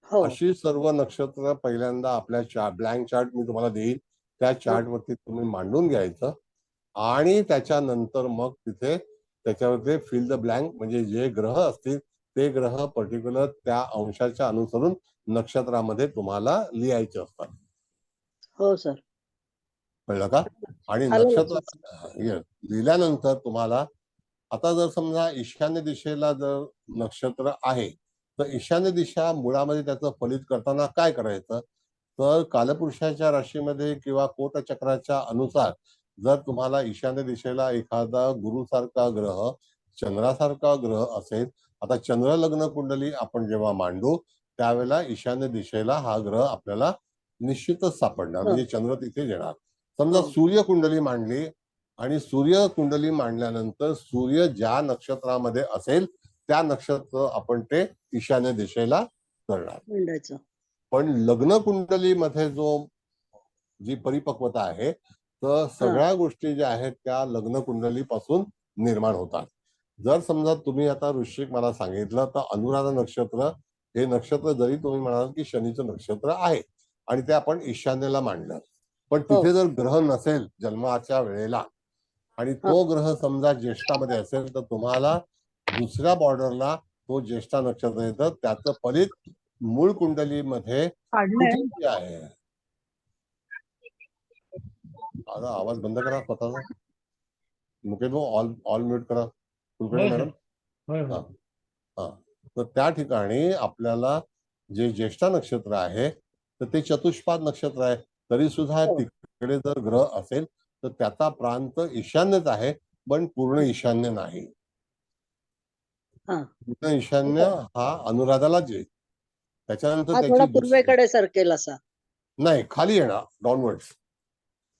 हो अशी सर्व नक्षत्र पहिल्यांदा आपल्या ब्लँक चार्ट मी तुम्हाला देईन त्या चार्ट वरती तुम्ही मांडून घ्यायचं आणि त्याच्यानंतर मग तिथे त्याच्यावरती फिल द ब्लँक म्हणजे जे ग्रह असतील ते ग्रह पर्टिक्युलर त्या अंशाच्या अनुसरून नक्षत्रामध्ये तुम्हाला लिहायचे असतात. हो सर. कळलं का? आणि आलं नक्षत्र लक्षात. लिहिल्यानंतर तुम्हाला आता जर समजा ईशान्य दिशेला जर नक्षत्र आहे तर ईशान्य दिशा मुळामध्ये त्याचं फलित करताना काय करायचं तर कालपुरुषाच्या राशीमध्ये किंवा कोटचक्राच्या अनुसार जर तुम्हाला ईशान्य दिशेला एखादा गुरुसारखा ग्रह, चंद्रासारखा ग्रह असेल, आता चंद्र लग्न कुंडली आपण जेव्हा मांडू त्यावेळेला ईशान्य दिशेला हा ग्रह आपल्याला निश्चितच सापडणार, म्हणजे चंद्र तिथे येणार. समजा हो. सूर्य कुंडली मांडली आणि सूर्य कुंडली मांडल्यानंतर सूर्य ज्या नक्षत्रामध्ये असेल त्या नक्षत्र आपण ते ईशान्य दिशेला करणार. मांडायचं. पण लग्न कुंडलीमध्ये जी परिपक्वता आहे तर सगळ्या गोष्टी ज्या आहेत त्या लग्न कुंडलीपासून निर्माण होतात. जर समजा तुम्ही आता वृश्चिक मला सांगितलं तर अनुराधा नक्षत्र हे नक्षत्र जरी तुम्ही म्हणाल की शनीचं नक्षत्र आहे आणि ते आपण ईशान्येला मांडलं पण तिथे जर ग्रह नसेल जन्माच्या वेळेला आणि तो ग्रह समजा ज्येष्ठामध्ये असेल तर तुम्हाला दुसऱ्या बॉर्डरला तो ज्येष्ठा नक्षत्र येतं, त्याचं फलित मूळ कुंडलीमध्ये कुठे आहे. आता आवाज बंद करा स्वतःचा. मुकेश भाऊ ऑल ऑल म्यूट करा. कुलकर्णी मॅडम. हा हा तर त्या ठिकाणी आपल्याला जे ज्येष्ठा नक्षत्र आहे तर ते चतुष्पाद नक्षत्र आहे. तरी सुद्धा तिकडे जर ग्रह असेल तर त्याचा प्रांत ईशान्यच आहे पण पूर्ण ईशान्य नाही. पूर्ण ईशान्य हा अनुराधालाच येईल. त्याच्यानंतर हा थोडा त्याची पूर्वेकडे सरकेल असा. नाही खाली येणार, डाऊनवर्ड्स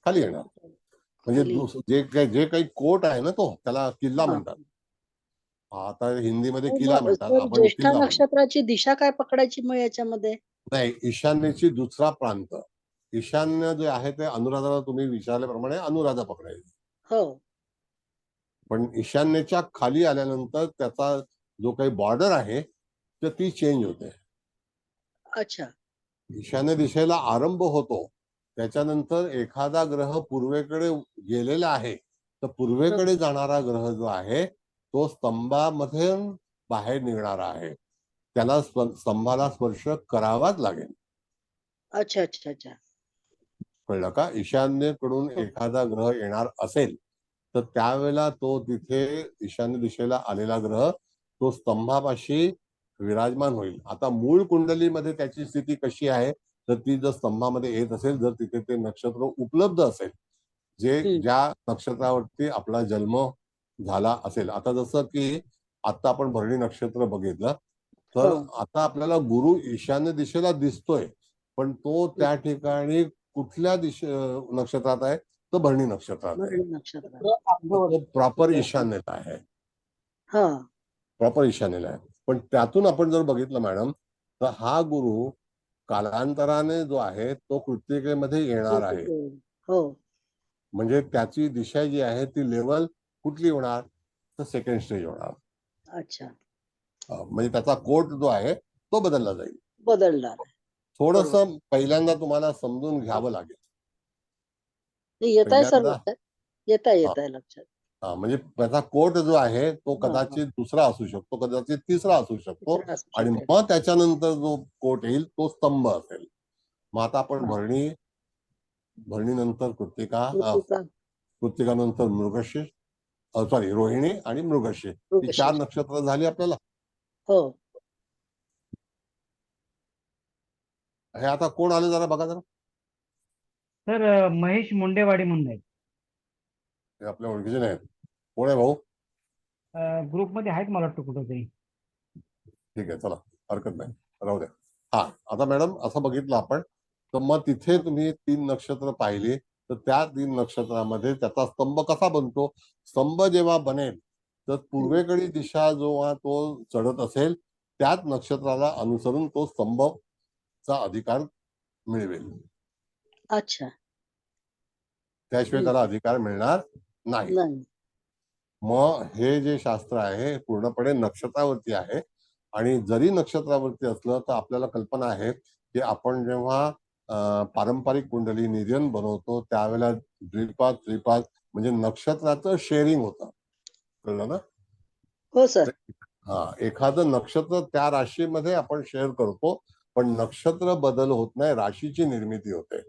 खाली येणार. म्हणजे जे काही कोट आहे ना तो त्याला किल्ला म्हणतात. आता हिंदीमध्ये किल्ला म्हणतात, सर, आपण ज्येष्ठा किल्ला म्हणतो. नक्षत्राची दिशा काय पकडायची मग याच्यामध्ये? नाही, ईशान्येची दुसरा प्रांत. ईशान्य जे आहे ते अनुराधाला तुम्ही विचारल्याप्रमाणे अनुराधा पकडायची. हो पण ईशान्येच्या खाली आल्यानंतर त्याचा जो काही बॉर्डर आहे तर ती चेंज होते. अच्छा. ईशान्य दिशेला आरंभ होतो त्याच्यानंतर एखादा ग्रह पूर्वेकडे गेलेला आहे तर पूर्वेकडे जाणारा ग्रह जो आहे तो स्तंभामध्ये बाहेर निघणारा आहे, त्याला स्तंभाला स्पर्श करावाच लागेल. अच्छा अच्छा अच्छा. कळलं का? ईशान्येकडून एखादा ग्रह येणार असेल तर त्यावेळेला तो तिथे ईशान्य दिशेला आलेला ग्रह तो स्तंभापाशी विराजमान होईल. आता मूळ कुंडलीमध्ये त्याची स्थिती कशी आहे तर ती जर स्तंभामध्ये येत असेल, जर तिथे ते नक्षत्र उपलब्ध असेल ज्या नक्षत्रावरती आपला जन्म झाला असेल. आता जसं की आता आपण भरणी नक्षत्र बघितलं तर आता आपल्याला गुरु ईशान्य दिशेला दिसतोय पण तो त्या ठिकाणी कुठल्या नक्षत्रात आहे तर भरणी नक्षत्रात आहे. प्रॉपर ईशान्येत आहे, प्रॉपर ईशान्येला आहे. पण त्यातून आपण जर बघितलं मॅडम तर हा गुरु कालांतराने जो आहे तो कृत्तिकेमध्ये येणार आहे. म्हणजे त्याची दिशा जी आहे ती लेवल कुठली होणार तर सेकंड स्टेज होणार. अच्छा. म्हणजे त्याचा कोट जो आहे तो बदलला जाईल. बदलणार आहे. थोडस पहिल्यांदा तुम्हाला समजून घ्यावं लागेल. नाही, येत आहे सर पहिल्यांदा लक्षात. येत आहे लक्षात. म्हणजे त्याचा कोट जो आहे तो हा, हा. कदाचित दुसरा असू शकतो, कदाचित तिसरा असू शकतो, तिसरा असू आणि शकेल. मग त्याच्यानंतर जो कोट येईल तो स्तंभ असेल. मग आता आपण भरणीनंतर कृतिका, कृतिकानंतर मृगशीर्ष, सॉरी रोहिणी आणि मृगशीर्ष, ही मृगशीर्ष. 4 नक्षत्र झाली आपल्याला. हो. हे आता कोण आले जरा बघा जरा. तर महेश मुंडेवाडी म्हणून आहेत. हे आपल्या ओळखीचे नाहीत. कोण आहे भाऊ? ग्रुपमध्ये आहेत मला वाटतं कुठं तरी. ठीक आहे, चला हरकत नाही, राहू द्या. हा, आता मॅडम असं बघितलं आपण, तर मग तिथे तुम्ही 3 नक्षत्र पाहिली, तर त्या 3 नक्षत्रामध्ये त्याचा स्तंभ कसा बनतो. स्तंभ जेव्हा बनेल तर पूर्वेकडील दिशा जेव्हा तो चढत असेल त्याच नक्षत्राला अनुसरून तो स्तंभचा अधिकार मिळवेल. अच्छा. त्याशिवाय त्याला अधिकार मिळणार नाही. नाही. मग हे जे शास्त्र आहे हे पूर्णपणे नक्षत्रावरती आहे. आणि जरी नक्षत्रावरती असलं तर आपल्याला कल्पना आहे की आपण जेव्हा पारंपरिक कुंडली निधन बनवतो त्यावेळेला द्विपाद त्रिपाद म्हणजे नक्षत्राचं शेअरिंग होतं. कळलं ना? हो सर. एखादं नक्षत्र त्या राशीमध्ये आपण शेअर करतो, पण नक्षत्र बदल होत नाही, राशीची निर्मिती होते.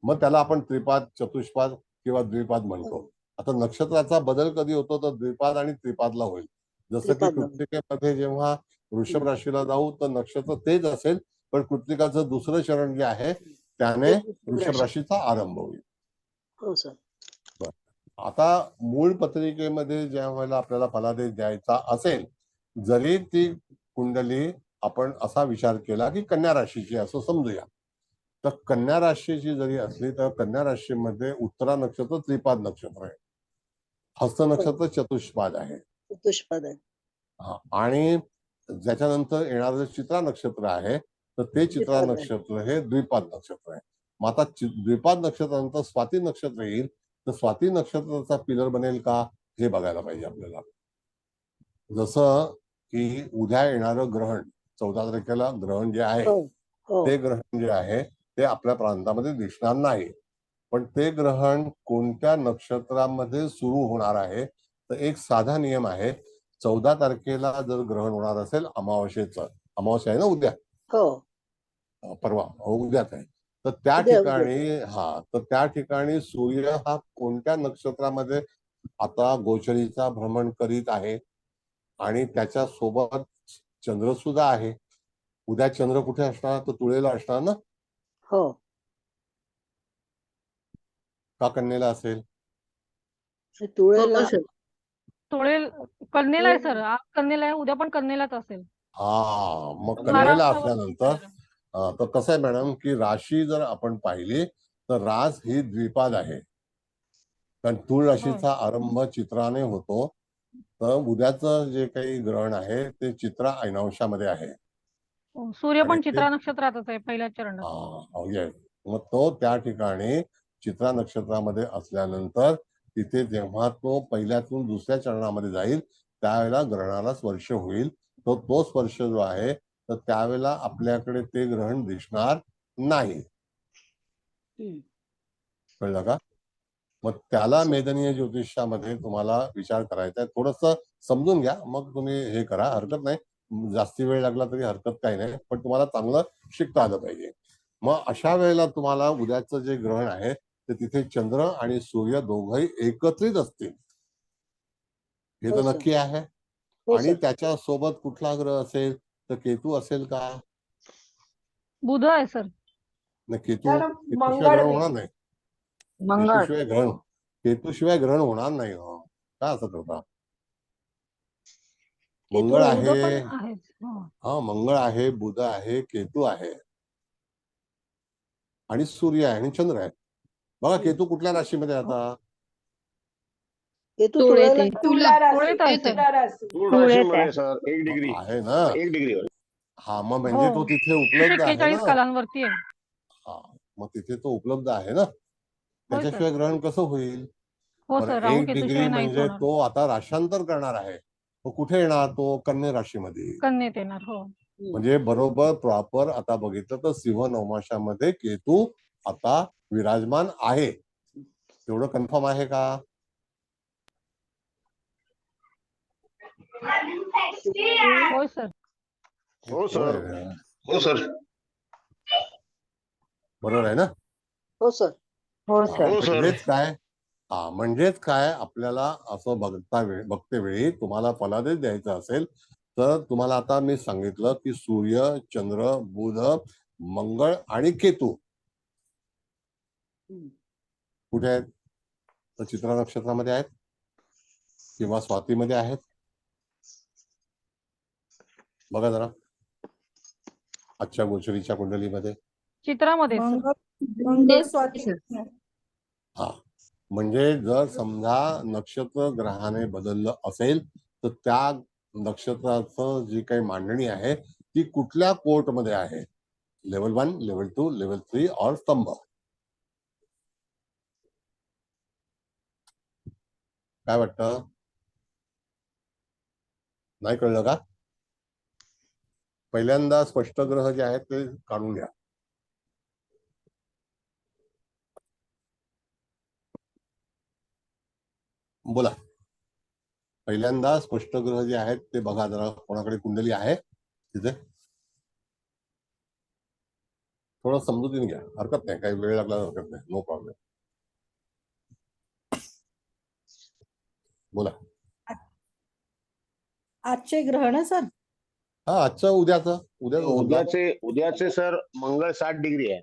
मग त्याला आपण त्रिपाद, चतुष्पाद किंवा द्विपाद म्हणतो. आता नक्षत्राचा बदल कधी होतो तर द्विपाद आणि त्रिपादला होईल. जसं की कृत्तिकेमध्ये जेव्हा वृषभ राशीला जाऊ तर नक्षत्र तेच असेल, पण कृत्तिकाचं दुसरं चरण जे आहे त्याने वृषभ राशीचा आरंभ होईल. हो सर. आता मूळ पत्रिकेमध्ये ज्या वेळेला आपल्याला फलादेश द्यायचा असेल, जरी ती कुंडली आपण असा विचार केला की कन्या राशीची असं समजूया, तर कन्या राशीची जरी असली तर कन्या राशीमध्ये उत्तरा नक्षत्र त्रिपाद नक्षत्र आहे, हस्त नक्षत्र चतुष्पाद आहे. चतुष्पाद आहे. आणि ज्याच्यानंतर येणारं चित्रा नक्षत्र आहे तर ते चित्रा नक्षत्र हे द्विपाद नक्षत्र आहे. मग आता द्विपाद नक्षत्रानंतर स्वाती नक्षत्र येईल, तर स्वाती नक्षत्राचा पिलर बनेल का हे बघायला पाहिजे आपल्याला. जसं की उद्या येणारं ग्रहण 14 तारखेला ग्रहण जे आहे ते ग्रहण जे आहे ते आपल्या प्रांतामध्ये दिसणार नाही, पण ते ग्रहण कोणत्या नक्षत्रामध्ये सुरू होणार आहे. तर एक साधा नियम आहे, 14 तारखेला जर ग्रहण होणार असेल अमावस्येचं, अमावस्या आहे ना उद्या, परवा उद्याच आहे, तर त्या ठिकाणी तर त्या ठिकाणी सूर्य हा कोणत्या नक्षत्रामध्ये आता गोचरीचा भ्रमण करीत आहे आणि त्याच्या सोबत चंद्र सुद्धा आहे. उद्या चंद्र कुठे असणार तर तुळेला असणार ना. हो. का कन्येला असेल? तुळेला कन्येला आहे सर, आज कन्येला आहे, उद्या पण कन्येलाच असेल. मग कन्येला असल्यानंतर तर कसं आहे मॅडम की राशी जर आपण पाहिली तर रास ही द्विपाद आहे, कारण तुळ राशीचा आरंभ चित्राने होतो. तर उद्याचं जे काही ग्रहण आहे ते चित्रा ऐनांशामध्ये आहे. सूर्य पण चित्रा नक्षत्रातच आहे पहिल्या चरणात. मग तो त्या ठिकाणी चित्रा नक्षत्रामध्ये असल्यानंतर तिथे जेव्हा तो पहिल्यातून दुसऱ्या चरणामध्ये जाईल त्यावेळेला ग्रहणाला स्पर्श होईल. तो स्पर्श जो आहे तर त्यावेळेला आपल्याकडे ते ग्रहण दिसणार नाही. कळलं का? मग त्याला मेदनीय ज्योतिषामध्ये तुम्हाला विचार करायचा आहे. थोडस समजून घ्या, मग तुम्ही हे करा, हरकत नाही. जास्ती वेळ लागला तरी हरकत काही नाही, पण तुम्हाला चांगलं शिकता आलं पाहिजे. मग अशा वेळेला तुम्हाला उद्याचं जे ग्रहण आहे तर तिथे चंद्र आणि सूर्य दोघंही एकत्रित असतील हे तर नक्की आहे. आणि त्याच्या सोबत कुठला ग्रह असेल तर केतू असेल का? बुध आहे सर. केतूशिवाय ग्रहण होणार नाही. केतूशिवाय ग्रहण होणार नाही. का असं करता? मंगळ आहे, मंगळ आहे, बुध आहे, केतू आहे आणि सूर्य आहे आणि चंद्र आहे. बघा केतू कुठल्या राशीमध्ये आता? केतू तुळेत आहे. सर 1 डिग्री आहे ना, 1 डिग्री. मग म्हणजे तो तिथे उपलब्ध आहे 41 कालांवरती आहे. मग तिथे तो उपलब्ध आहे ना, त्याच्याशिवाय ग्रहण कसं होईल? हो सर, 1 डिग्री म्हणजे तो आता राशांतर करणार आहे. तो कुठे येणार? तो कन्या राशीमध्ये कन्येत येणार. हो. म्हणजे बरोबर प्रॉपर आता बघितलं तर सिंह नवमाशामध्ये केतू आता विराजमान आहे. तेवढं कन्फर्म आहे का? होय सर. हो सर. हो सर. बरोबर आहे ना? हो सर. हो हा, सर. हो सर. म्हणजेच काय? हा, म्हणजेच काय, आपल्याला असं बघते वेळी तुम्हाला फलादेश द्यायचा असेल तर तुम्हाला आता मी सांगितलं की सूर्य, चंद्र, बुध, मंगळ आणि केतू कुठे आहेत? तर चित्रा नक्षत्रामध्ये आहेत किंवा स्वातीमध्ये आहेत. बघा जरा आजच्या गोचरीच्या कुंडलीमध्ये. चित्रामध्ये सर. मंगळ स्वाती. हा, म्हणजे जर समजा नक्षत्र ग्रहाने बदललं असेल तर त्या नक्षत्राचं जी काही मांडणी आहे ती कुठल्या कोर्टमध्ये आहे? लेवल 1, लेवल 2, लेवल 3 और स्तंभ. काय वाटतं? नाही कळलं का? पहिल्यांदा स्पष्ट ग्रह जे आहेत ते काढून घ्या. बोला. पहिल्यांदा स्पष्ट ग्रह जे आहेत ते बघा जरा. कोणाकडे कुंडली आहे तिथे? थोडं समजुतीने घ्या, हरकत नाही, काही वेळ लागला हरकत नाही, नो प्रॉब्लेम. बोला. आजचे ग्रहण सर. हा, आजचं उद्याचं. उद्याचे सर मंगळ 60 डिग्री आहे.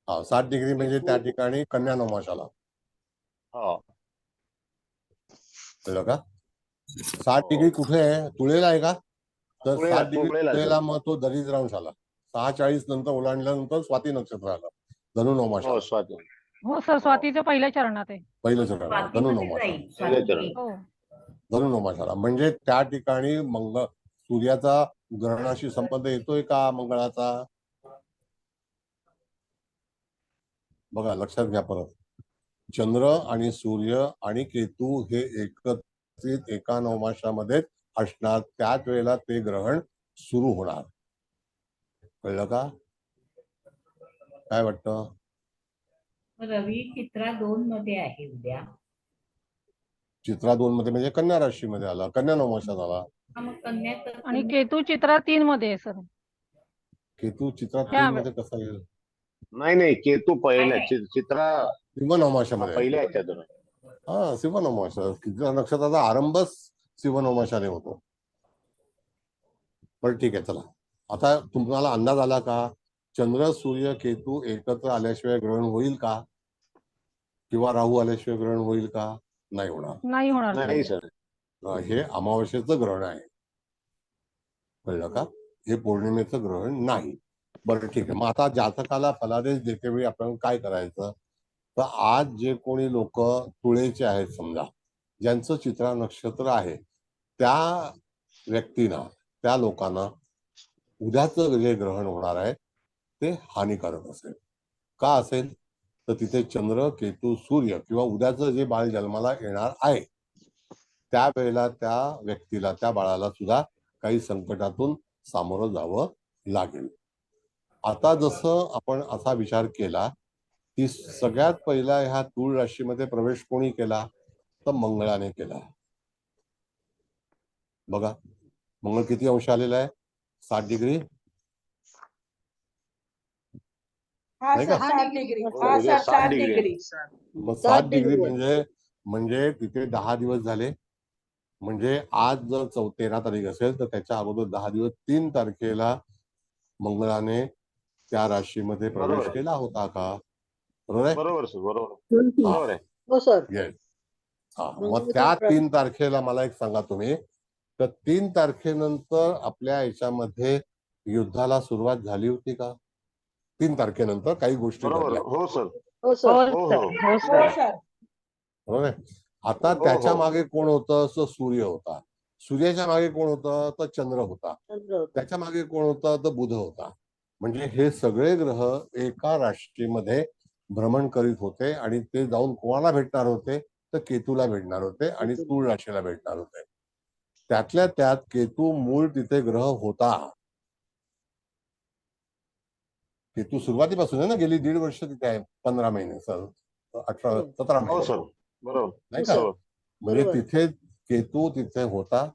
हा, 60 डिग्री म्हणजे त्या ठिकाणी कन्या नवमाशाला. हो. कळलं का? 60 डिग्री कुठे आहे? तुळेला आहे का? तर 60 डिग्री तुळेला आहे, सर. तुळेला मग तो दरिद्रांशाला 6:40 नंतर ओलांडल्यानंतर स्वाती नक्षत्र आलं, धनु हो नवमाशाला. स्वाती. हो सर, स्वातीच्या पहिल्या चरणात आहे. पहिलं चरण धनु नवमाशाला. पहिलं चरण. हो. धनु नवमाशाला म्हणजे त्या ठिकाणी सूर्याचा ग्रहणाशी संबंध येतोय का मंगळाचा? बघा, लक्षात घ्या परत. चंद्र आणि सूर्य आणि केतू हे एकत्रित एका नवमाशामध्ये असणार, त्याच वेळेला ते ग्रहण सुरू होणार. कळलं का? काय वाटतं? रवी चित्रा 2 मध्ये आहे उद्या. चित्रा 2 मध्ये म्हणजे कन्या राशीमध्ये आला, कन्या नवमाशात आला. मग कन्या आणि केतू चित्रा 3 मध्ये आहे सर. केतू चित्रा ह्या 3 मध्ये कसा येईल? नाही केतू पहिल्या चित्रा सिंह नवमाशामध्ये. पहिल्या ह्याच्यातून. हा, सिंह नवमाशा. चित्रा नक्षत्राचा आरंभच सिंह नवमाशाने होतो. पण ठीक आहे, चला. आता तुम्हाला अंदाज आला का? चंद्र, सूर्य, केतू एकत्र आल्याशिवाय ग्रहण होईल का? किंवा राहू आल्याशिवाय ग्रहण होईल का? नाही होणार. नाही होणार नाही सर. सर. हे अमावस्येचं ग्रहण आहे. कळलं का? हे पौर्णिमेचं ग्रहण नाही. बरं, ठीक आहे. मग आता जातकाला फलादेश देतेवेळी आपण काय करायचं? तर आज जे कोणी लोक तुळेचे आहेत समजा, ज्यांचं चित्रा नक्षत्र आहे, त्या व्यक्तींना, त्या लोकांना उद्याचं जे ग्रहण होणार आहे ते हानिकारक असेल. का असेल? तर तिथे चंद्र, केतू, सूर्य किंवा उद्याचं जे बाळ जन्माला येणार आहे त्यावेळेला त्या व्यक्तीला, त्या बाळाला सुद्धा काही संकटातून सामोरं जावं लागेल. आता जसं आपण असा विचार केला की सगळ्यात पहिला ह्या तूळ राशीमध्ये प्रवेश कोणी केला? तर मंगळाने केला. बघा, मंगळ किती अंश आलेला आहे? 60 डिग्री. नाही का? 60 डिग्री. हो, उद्या 60 डिग्री. मग 60 डिग्री म्हणजे तिथे 10 दिवस झाले. म्हणजे आज जर 13 तारीख असेल तर त्याच्या अगोदर 10 दिवस 3 तारखेला मंगळाने त्या राशीमध्ये प्रवेश बरोबर. केला होता का? बरोबर आहे? बरोबर सर. बरोबर आहे. हो सर. येस. हा, मग त्या 3 तारखेला मला एक सांगा तुम्ही, तर 3 तारखेनंतर आपल्या याच्यामध्ये युद्धाला सुरुवात झाली होती का? 3 तारखेनंतर काही गोष्टी बरोबर. घडल्या. हो सर. हो सर. हो हो. हो सर. बरोबर आहे. आता हो, हो. त्याच्या मागे कोण होतं? तर सूर्य होता. सूर्याच्या मागे कोण होतं? तर चंद्र होता. त्याच्या मागे कोण होता? तर बुध होता. म्हणजे हे सगळे ग्रह एका राशीमध्ये भ्रमण करीत होते आणि ते जाऊन कोणाला भेटणार होते? तर केतूला भेटणार होते आणि तूळ राशीला भेटणार होते. त्यातल्या त्यात केतू मूळ तिथे ग्रह होता. केतू सुरुवातीपासून आहे ना, गेली 1.5 वर्ष तिथे आहे, 15 महिने सर, 17 हो महिने सर बरोबर. नाही का? बरोबर. म्हणजे बरोबर. तिथे केतू तिथे होता.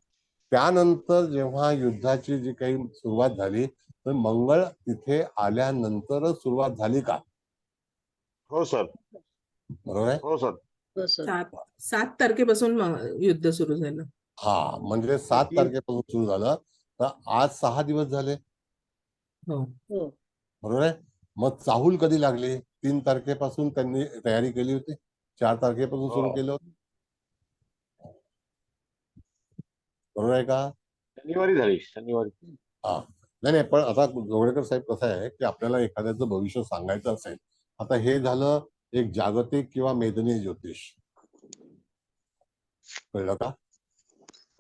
त्यानंतर जेव्हा युद्धाची जी काही सुरुवात झाली, तर मंगळ तिथे आल्यानंतरच सुरुवात झाली का? हो सर. बरोबर आहे. हो सर. हो सर. 7 तारखेपासून युद्ध सुरू झालं. हा, म्हणजे 7 तारखेपासून सुरू झालं, तर आज 6 दिवस झाले. हो. हो. बरोबर आहे. मग चाहूल कधी लागली? 3 तारखेपासून त्यांनी तयारी केली होती, 4 तारखेपासून सुरू हो. केलं होतं. बरोबर आहे का? शनिवारी झाली, शनिवारी. हा, नाही पण आता जोगळेकर साहेब कसं आहे की आपल्याला एखाद्याचं भविष्य सांगायचं असेल, आता हे झालं एक जागतिक किंवा मेदनीय ज्योतिष, कळलं का?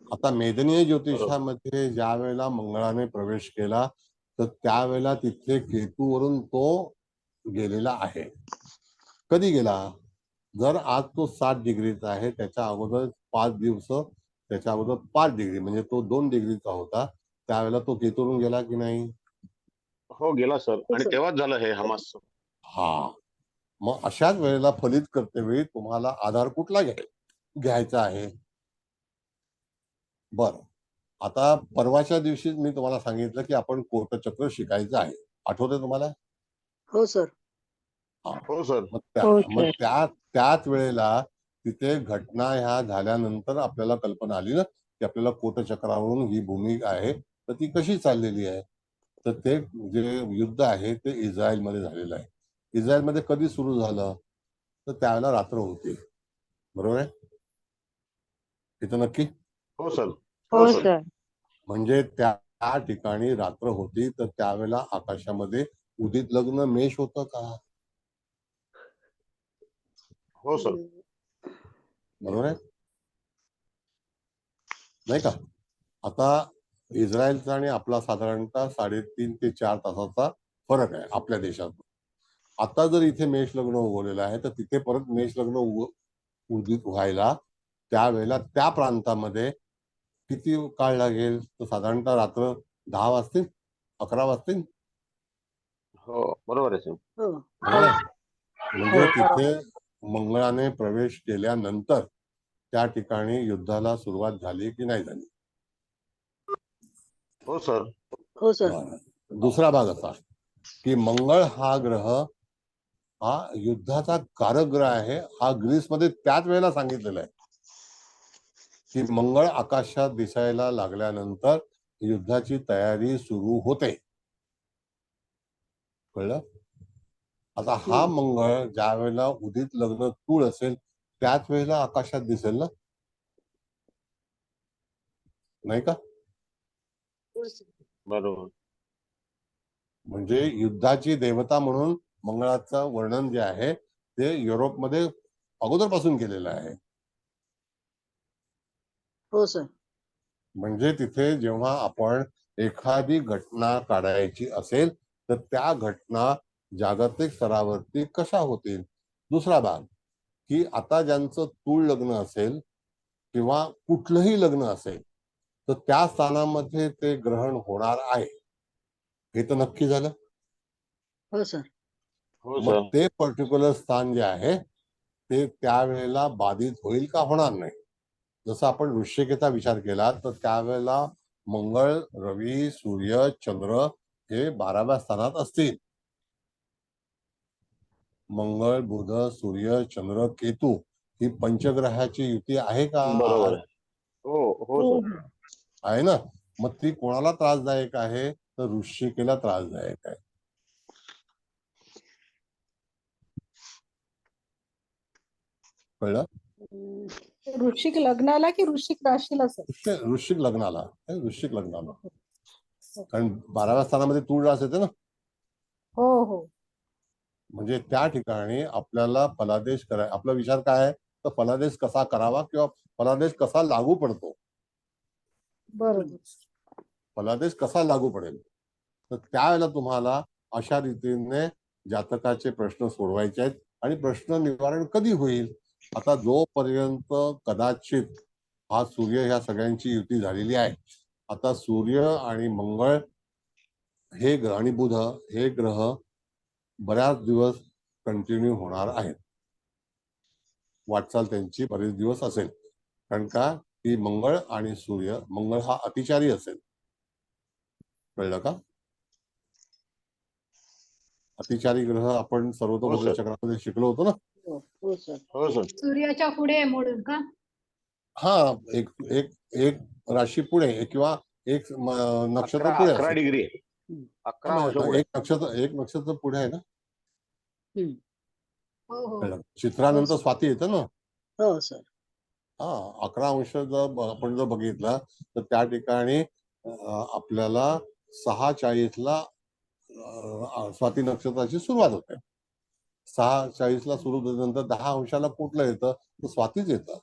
आता मेदनीय ज्योतिषामध्ये ज्या वेळेला मंगळाने प्रवेश केला, तर त्यावेळेला तिथे केतूवरून तो गेलेला आहे. कधी गेला? जर आज तो 7 डिग्रीचा आहे, त्याच्या अगोदर 5 दिवस, त्याच्या अगोदर 5 डिग्री, म्हणजे तो 2 डिग्रीचा होता, त्यावेळेला तो केतूवरून गेला की नाही? हो गेला सर. आणि सर. तेव्हाच झालं हे हमास. हा, मग अशाच वेळेला फलित करतेवेळी तुम्हाला आधार कुठला घ्यायचा आहे? बरं, आता परवाच्या दिवशी मी तुम्हाला सांगितलं की आपण कोटचक्र शिकायचं आहे, आठवतंय तुम्हाला? हो सर. हो सर. मग त्याच वेळेला तिथे घटना ह्या झाल्यानंतर आपल्याला कल्पना आली ना की आपल्याला कोटचक्रावरून ही भूमी आहे तर ती कशी चाललेली आहे. तर ते जे युद्ध आहे ते इस्रायलमध्ये झालेलं आहे. इस्रायलमध्ये कधी सुरू झालं? तर त्यावेळेला रात्र होती. बरोबर आहे? इथं नक्की? हो सर. हो सर. म्हणजे त्या ठिकाणी रात्र होती, तर त्यावेळेला आकाशामध्ये उदित लग्न मेष होतं का? हो सर. बरोबर आहे, नाही का? आता इस्रायलचा आणि आपला साधारणतः 3.5 ते 4 तासाचा फरक आहे आपल्या देशात. आता जर इथे मेष लग्न उगवलेलं आहे, तर तिथे परत मेष लग्न उदित व्हायला त्यावेळेला त्या प्रांतामध्ये किती काळ लागेल? तर साधारणतः रात्र 10 वाजतील, 11 वाजतील. हो बरोबर आहे सर. हो. बरोबर आहे? म्हणजे तिथे मंगळाने प्रवेश केल्यानंतर त्या ठिकाणी युद्धाला सुरुवात झाली की नाही झाली? हो सर. हो सर. बरं. दुसरा भाग असा की मंगळ हा ग्रह हा युद्धाचा कारक ग्रह आहे. हा ग्रीसमध्ये त्याच वेळेला सांगितलेला आहे की मंगळ आकाशात दिसायला लागल्यानंतर युद्धाची तयारी सुरू होते. कळलं? आता हा मंगळ ज्या वेळेला उदित लग्न तूळ असेल त्याच वेळेला आकाशात दिसेल ना, नाही का? बरोबर. म्हणजे युद्धाची देवता म्हणून मंगळाचं वर्णन जे आहे ते युरोपमध्ये अगोदरपासून केलेलं आहे. हो सर. म्हणजे तिथे जेव्हा आपण एखादी घटना काढायची असेल तर त्या घटना जागतिक स्तरावरती कशा होतील. दुसरा भाग की आता ज्यांचं तूळ लग्न असेल किंवा कुठलंही लग्न असेल तर त्या स्थानामध्ये ते ग्रहण होणार आहे, हे तर नक्की झालं. हो सर. हो मग सर. ते पर्टिक्युलर स्थान जे आहे ते त्यावेळेला बाधित होईल का होणार नाही. जसं आपण वृश्चिकेचा विचार केला तर त्यावेळेला मंगळ, रवी, सूर्य, चंद्र हे 12व्या स्थानात असतील. मंगळ, बुध, सूर्य, चंद्र, केतू ही पंचग्रहाची युती आहे का बरोबर आज? आहे. हो हो सर. आहे ना. मग ती कोणाला त्रासदायक आहे? तर वृश्चिकेला त्रासदायक आहे. कळलं? वृश्चिक लग्नाला की वृश्चिक राशीला सर? वृश्चिक लग्नाला, वृश्चिक लग्नाला, कारण 12व्या स्थानामध्ये तूळ रास येते ना. हो हो. म्हणजे त्या ठिकाणी आपल्याला फलादेश करायचा. आपला विचार काय आहे तर फलादेश कसा करावा किंवा फलादेश कसा लागू पडतो. बरोबर. फलादेश कसा लागू पडेल तर त्यावेळेला तुम्हाला अशा रीतीने जातकाचे प्रश्न सोडवायचे आहेत. आणि प्रश्न निवारण कधी होईल? आता जोपर्यंत कदाचित हा सूर्य ह्या सगळ्यांची युती झालेली आहे, आता सूर्य आणि मंगळ हे ग्रह आणि बुध हे ग्रह बऱ्याच दिवस कंटिन्यू होणार आहेत. वाटचाल त्यांची बरेच दिवस असेल. कारण का की मंगळ आणि सूर्य, मंगळ हा अतिचारी असेल. कळलं का? अतिचारी ग्रह आपण सर्वतोमुख चक्रामध्ये शिकलो होतो ना. हो सर. हो सर. सूर्याच्या पुढे मोडून का? हा, एक एक एक राशी पुढे किंवा एक नक्षत्र पुढे 11 असेल. डिग्री 11 अंश पुढे. एक नक्षत्र पुढे आहे ना. हो हो. कळलं? चित्रानंतर हो. स्वाती येतं ना. हो सर. हा, 11 अंश जर आपण जर बघितला तर त्या ठिकाणी आपल्याला 6:40 स्वाती नक्षत्राची सुरुवात होते. 6:40 सुरू झाल्यानंतर 10 अंशाला कुठलं येतं तर स्वातीच येतं,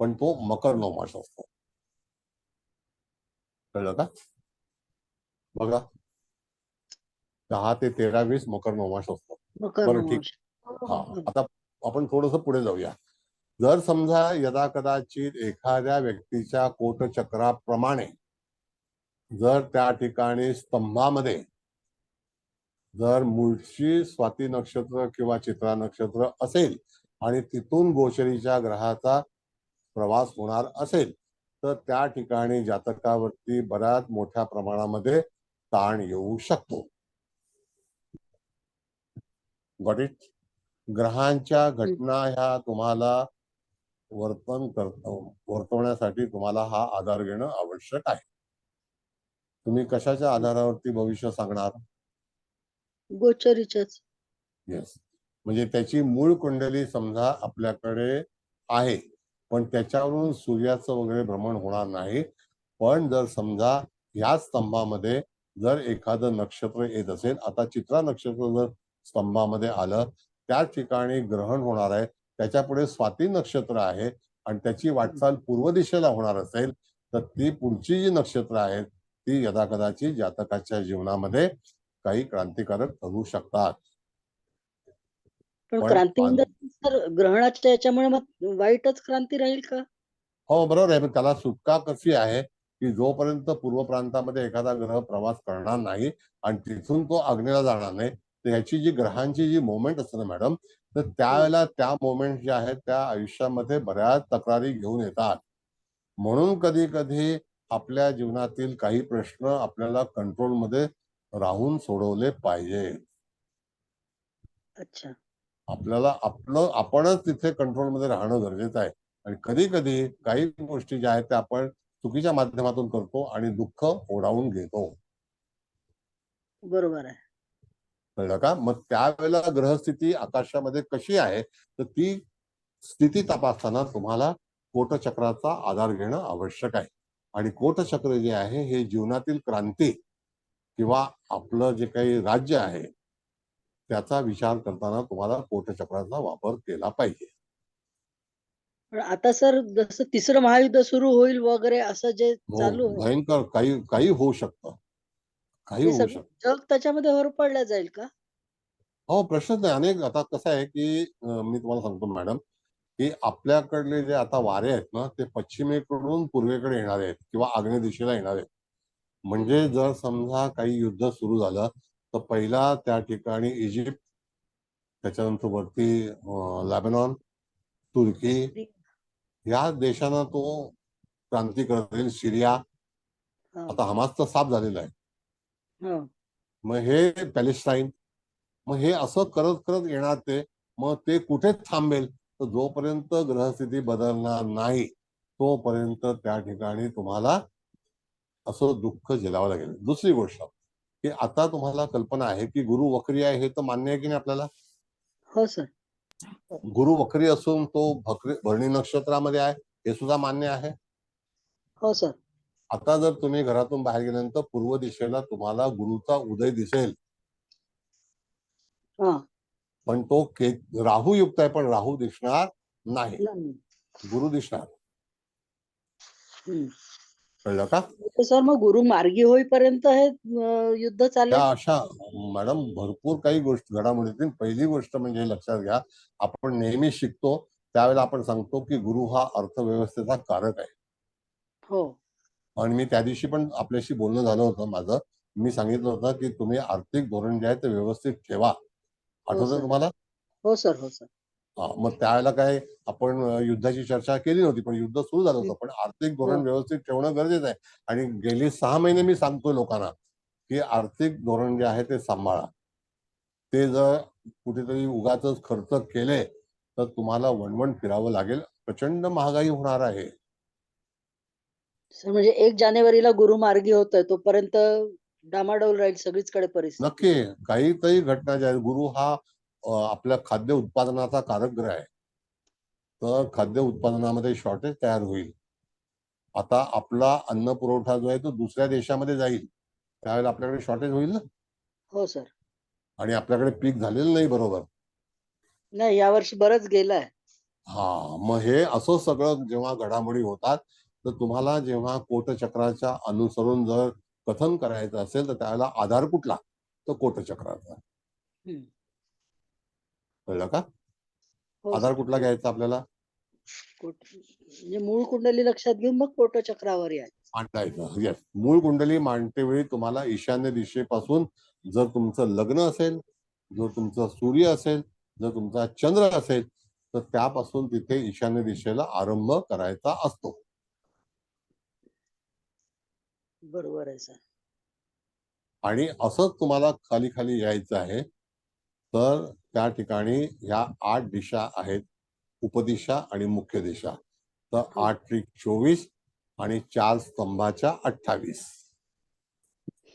पण तो मकर नवमास असतो. कळलं का? बघा, 10 ते 13, 20 मकर नवमास असतो. बरं, ठीक. हा, आता आपण थोडस पुढे जाऊया. जर समजा यदा कदाचित एखाद्या व्यक्तीच्या कोटचक्राप्रमाणे जर त्या ठिकाणी स्तंभामध्ये जर मूळची स्वाती नक्षत्र किंवा चित्रा नक्षत्र असेल आणि तिथून गोचरीच्या ग्रहाचा प्रवास होणार असेल तर त्या ठिकाणी जातकावरती बऱ्याच मोठ्या प्रमाणामध्ये ताण येऊ शकतो. Got it? ग्रहांच्या घटना ह्या तुम्हाला वर्तवण्यासाठी तुम्हाला हा आधार घेणं आवश्यक आहे. तुम्ही कशाच्या आधारावरती भविष्य सांगणार? गोचरीच्याच. येस, म्हणजे त्याची मूळ कुंडली समजा आपल्याकडे आहे, पण त्याच्यावरून सूर्याचं वगैरे भ्रमण होणार नाही. पण जर समजा या स्तंभामध्ये जर एखादं नक्षत्र येत असेल, आता चित्रा नक्षत्र जर स्तंभामध्ये आलं, त्या ठिकाणी ग्रहण होणार आहे, त्याच्या पुढे स्वाती नक्षत्र आहे आणि त्याची वाटचाल पूर्व दिशेला होणार असेल तर ती पुढची जी नक्षत्र आहेत ती यदाकदाचित जातकाच्या जीवनामध्ये काही क्रांतिकारक ठरू शकतात. पण पण क्रांती म्हणजे सर ग्रहणाच्या याच्यामुळे मग वाईटच क्रांती राहील का? हो, बरोबर आहे. पण त्याला सुटका कशी आहे की जोपर्यंत पूर्व प्रांतामध्ये एखादा ग्रह प्रवास करणार नाही आणि तिथून तो आग्नेयला जाणार नाही, तर ह्याची जी ग्रहांची जी मोमेंट असते ना मॅडम, तर त्यावेळेला त्या मोमेंट ज्या आहेत त्या आयुष्यामध्ये बऱ्याच तक्रारी घेऊन येतात. म्हणून कधी कधी आपल्या जीवनातील काही प्रश्न आपल्याला कंट्रोलमध्ये राहून सोडवले पाहिजे. अच्छा. आपल्याला आपणच तिथे कंट्रोलमध्ये राहणं गरजेचं आहे. आणि कधी कधी काही गोष्टी ज्या आहेत त्या आपण चुकीच्या माध्यमातून करतो आणि दुःख ओढावून घेतो. बरोबर आहे. कळलं का? मग त्यावेळेला ग्रहस्थिती आकाशामध्ये कशी आहे तर ती स्थिती तपासताना तुम्हाला कोटचक्राचा आधार घेणं आवश्यक आहे. आणि कोटचक्र जे आहे हे जीवनातील क्रांती किंवा आपलं जे काही राज्य आहे त्याचा विचार करताना तुम्हाला कोटचक्राचा वापर केला पाहिजे. पण आता सर जसं तिसरं महायुद्ध सुरू होईल वगैरे असं जे हो, चालू आहे भयंकर काही काही होऊ शकतं. काही हे होऊ सगळं शकतं. जग त्याच्यामध्ये होरपळलं जाईल का? हो, प्रश्नच नाही. अनेक आता कसं आहे की मी तुम्हाला सांगतो मॅडम की आपल्याकडले जे आता वारे आहेत ना ते पश्चिमेकडून पूर्वेकडे येणारे आहेत किंवा आग्नेय दिशेला येणार आहेत. म्हणजे जर समजा काही युद्ध सुरू झालं तर पहिला त्या ठिकाणी इजिप्त, त्याच्यानंतर वरती लेबनॉन, तुर्की या देशांना तो क्रांती करेल. सिरिया, हा. आता हमासचा साफ झालेला आहे. हा. मग हे पॅलेस्टाईन, मग हे असं करत करत येणार ते. मग ते कुठे थांबेल तर जोपर्यंत ग्रहस्थिती बदलणार नाही तोपर्यंत त्या ठिकाणी तुम्हाला असं दुःख झेलावं लागेल. दुसरी गोष्ट की आता तुम्हाला कल्पना आहे की गुरु वक्री आहे, हे तर मान्य आहे की नाही आपल्याला? हो सर. गुरु वक्री असून तो भरणी नक्षत्रामध्ये आहे हे सुद्धा मान्य आहे. हो सर. आता जर तुम्ही घरातून बाहेर गेल्यानंतर पूर्व दिशेला तुम्हाला गुरुचा उदय दिसेल, हा. पण तो राहू युक्त आहे, पण राहू दिसणार नाही, नाही. गुरु दिसणार. हम्म. कळलं का? तर सर मग गुरु मार्गी होईपर्यंत हे युद्ध चालेल? त्या अशा मॅडम भरपूर काही गोष्टी घडामोडी येतील. पहिली गोष्ट म्हणजे लक्षात घ्या, आपण नेहमी शिकतो त्यावेळेला आपण सांगतो की गुरु हा अर्थव्यवस्थेचा कारक आहे. हो. आणि मी त्या दिवशी पण आपल्याशी बोलणं झालं होतं माझं. मी सांगितलं होतं की तुम्ही आर्थिक धोरण जे आहे ते व्यवस्थित ठेवा. आठवतं सर. तुम्हाला? हो सर, हो सर. मग त्यावेळेला काय आपण युद्धाची चर्चा केली नव्हती, पण युद्ध सुरू झालं होतं. पण आर्थिक धोरण हो. व्यवस्थित ठेवणं गरजेचं आहे. आणि गेली 6 महिने मी सांगतोय लोकांना की आर्थिक धोरण जे आहे ते सांभाळा. ते जर कुठेतरी उगाचच खर्च केले तर तुम्हाला वणवण फिरावं लागेल. प्रचंड महागाई होणार आहे. सर म्हणजे 1 जानेवारीला गुरुमार्गी होतोय तोपर्यंत डामाडौल राहील सगळीचकडे परिस्थिती. नक्की काहीतरी घटना ज्या आहेत, गुरु हा आपल्या खाद्य उत्पादनाचा कारकग्रह आहे. तर खाद्य उत्पादनामध्ये शॉर्टेज तयार होईल. आता आपला अन्न पुरवठा जो आहे तो दुसऱ्या देशामध्ये जाईल, त्यावेळेला आपल्याकडे शॉर्टेज होईल ना. हो सर. आणि आपल्याकडे पीक झालेलं नाही बरोबर. नाही यावर्षी बरंच गेलाय. मग हे असं सगळं जेव्हा घडामोडी होतात तर तुम्हाला जेव्हा कोटचक्राच्या अनुसरून जर कथन करायचं असेल तर त्यावेळेला आधार कुठला? तर कोटचक्राचा. हम्म. कळलं का? हो आधार सर. कुठला घ्यायचा आपल्याला? म्हणजे मूळ कुंडली लक्षात घेऊन मग कोटचक्रावर या. मांडायचं. येस, मूळ कुंडली मांडतेवेळी तुम्हाला ईशान्य दिशेपासून जर तुमचं लग्न असेल, जर तुमचा सूर्य असेल, जर तुमचा चंद्र असेल तर त्यापासून तिथे ईशान्य दिशेला आरंभ करायचा असतो. बरोबर आहे सर. आणि असंच तुम्हाला खाली खाली यायचं आहे. तर त्या ठिकाणी ह्या 8 दिशा आहेत, उपदिशा आणि मुख्य दिशा. तर 8 त्रिक 24 आणि 4 स्तंभाच्या 28.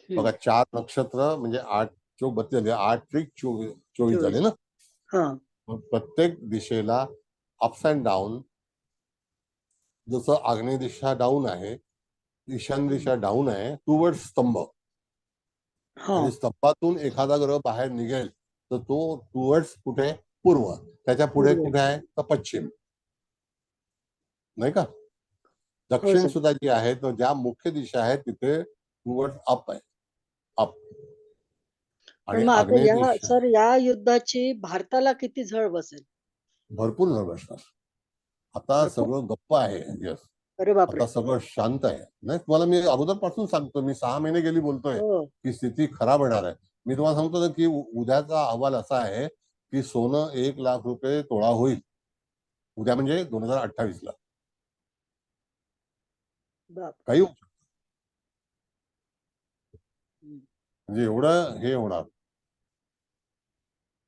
बघा 4 नक्षत्र म्हणजे 8 चोक 32 झाले, 8 त्रिक 24 झाले ना. हा. मग प्रत्येक दिशेला अप्स अँड डाऊन. जसं आग्नेय दिशा डाऊन आहे, ईशान्य दिशा डाऊन आहे टुवर्ड्स स्तंभ. हा. आणि स्तंभातून एखादा ग्रह बाहेर निघेल तर तो टुवर्ड्स कुठे? पूर्व. त्याच्या पुढे पूर्व. कुठे आहे? तर पश्चिम. नाही का? हो दक्षिण सर. सुद्धा जी आहे तर ज्या मुख्य दिशा आहेत तिथे टुवर्ड्स अप आहे. अप. पण आणि मग आता आग्नेय या दिशा सर या युद्धाची भारताला किती झळ बसेल? भरपूर नळ असणार. आता भरपूर. सगळं गप्प आहे. येस. अरे बापरे. आता सगळं शांत आहे. नाही तुम्हाला मी अगोदरपासून सांगतो, मी 6 महिने गेली बोलतोय हो. की स्थिती खराब होणार आहे. मी तुम्हाला सांगतो ना की उद्याचा अहवाल असा आहे की सोनं 1 लाख रुपये तोळा होईल. उद्या म्हणजे 2028 ला. बाप. काही होऊ शकतं. हम्म. म्हणजे एवढं हे होणार.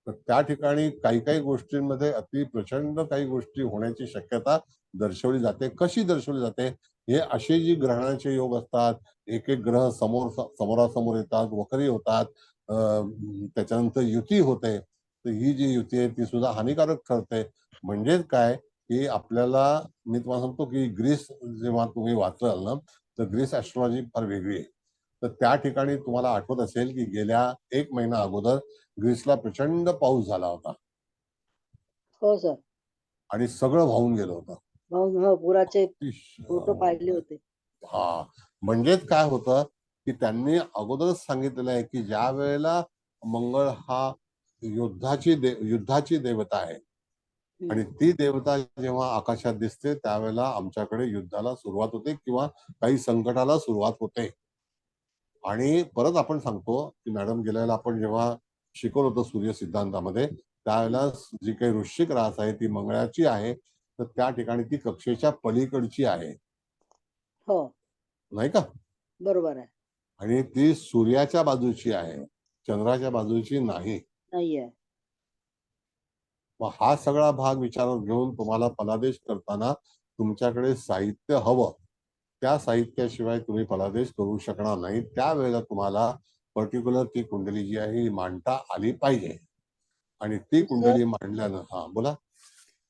तर त्या ठिकाणी काही काही गोष्टींमध्ये अति प्रचंड काही गोष्टी होण्याची शक्यता दर्शवली जाते. कशी दर्शवली जाते? हे असे जी ग्रहणाचे योग असतात, एक एक ग्रह समोरासमोर येतात, वक्री होतात, त्याच्यानंतर युती होते. तर ही जी युती आहे ती सुद्धा हानिकारक ठरते. म्हणजेच काय की आपल्याला मी तुम्हाला सांगतो की ग्रीस जेव्हा तुम्ही वाचाल ना तर ग्रीस ऍस्ट्रॉलॉजी फार वेगळी आहे. तर त्या ठिकाणी तुम्हाला आठवत असेल की गेल्या 1 महिना अगोदर ग्रीसला प्रचंड पाऊस झाला होता हो सर. आणि सगळं वाहून गेलं होतं. हो पुराचे फोटो पाहिले अतिशय. होते. हा. म्हणजेच काय होतं की त्यांनी अगोदरच सांगितलेलं आहे की ज्या वेळेला मंगळ हा युद्धाची देवता आहे आणि ती देवता जेव्हा आकाशात दिसते त्यावेळेला आमच्याकडे युद्धाला सुरुवात होते किंवा काही संकटाला सुरुवात होते. आणि परत आपण सांगतो की मॅडम गेल्या वेळेला आपण जेव्हा शिकवलं होतं सूर्य सिद्धांतामध्ये त्यावेळेला जी काही वृश्चिक रास आहे ती मंगळाची आहे. तर त्या ठिकाणी ती कक्षेच्या पलीकडची आहे. हो. नाही का? बरोबर आहे. आणि ती सूर्याच्या बाजूची आहे, चंद्राच्या बाजूची नाही. नाहीये. मग हा सगळा भाग विचारात घेऊन तुम्हाला फलादेश करताना तुमच्याकडे साहित्य हवं. त्या साहित्याशिवाय तुम्ही फलादेश करू शकणार नाही. त्यावेळेला तुम्हाला पर्टिक्युलर ती कुंडली जी आहे ही मांडता आली पाहिजे. आणि ती सर कुंडली मांडल्यानं बोला.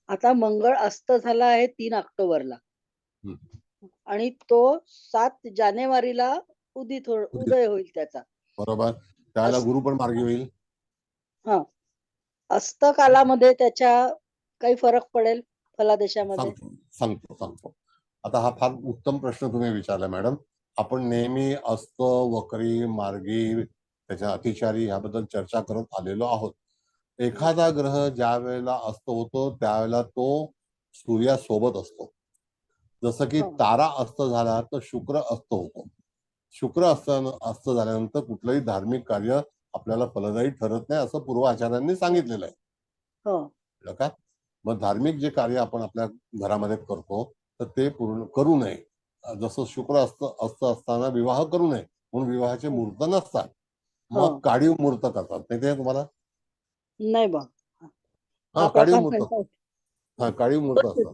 आता मंगळ अस्त झाला आहे 3 ऑक्टोबरला आणि तो 7 जानेवारीला उदय होईल त्याचा. बरोबर. त्यावेळेला गुरु पण मार्गी होईल. हा. अस्त कालामध्ये त्याच्या काही फरक पडेल फलादेशामध्ये? सांगतो. आता हा फार उत्तम प्रश्न तुम्ही विचारला मॅडम. आपण नेहमी अस्त, वक्री, मार्गी, त्याच्या अतिचारी याबद्दल चर्चा करत आलेलो आहोत. एखादा ग्रह ज्या वेळेला अस्त होतो त्यावेळेला तो सूर्यासोबत असतो. जसं की तारा अस्त झाला तर शुक्र अस्त होतो. शुक्र अस्त झाल्यानंतर कुठलंही धार्मिक कार्य आपल्याला फलदायी ठरत नाही असं पूर्व आचार्यांनी सांगितलेलं आहे. हो कळलं का? मग धार्मिक जे कार्य आपण आपल्या घरामध्ये करतो तर ते पूर्ण करू नये. जसं शुक्र असताना विवाह करू नये म्हणून विवाहाचे मुहूर्त नसतात. हो मग काढीव मुहूर्त करतात नाही ते तुम्हाला? नाही बा हा हा काढीव प्रकार मुहूर्त, म्हणतात. हा काढीव मुहूर्त असतात.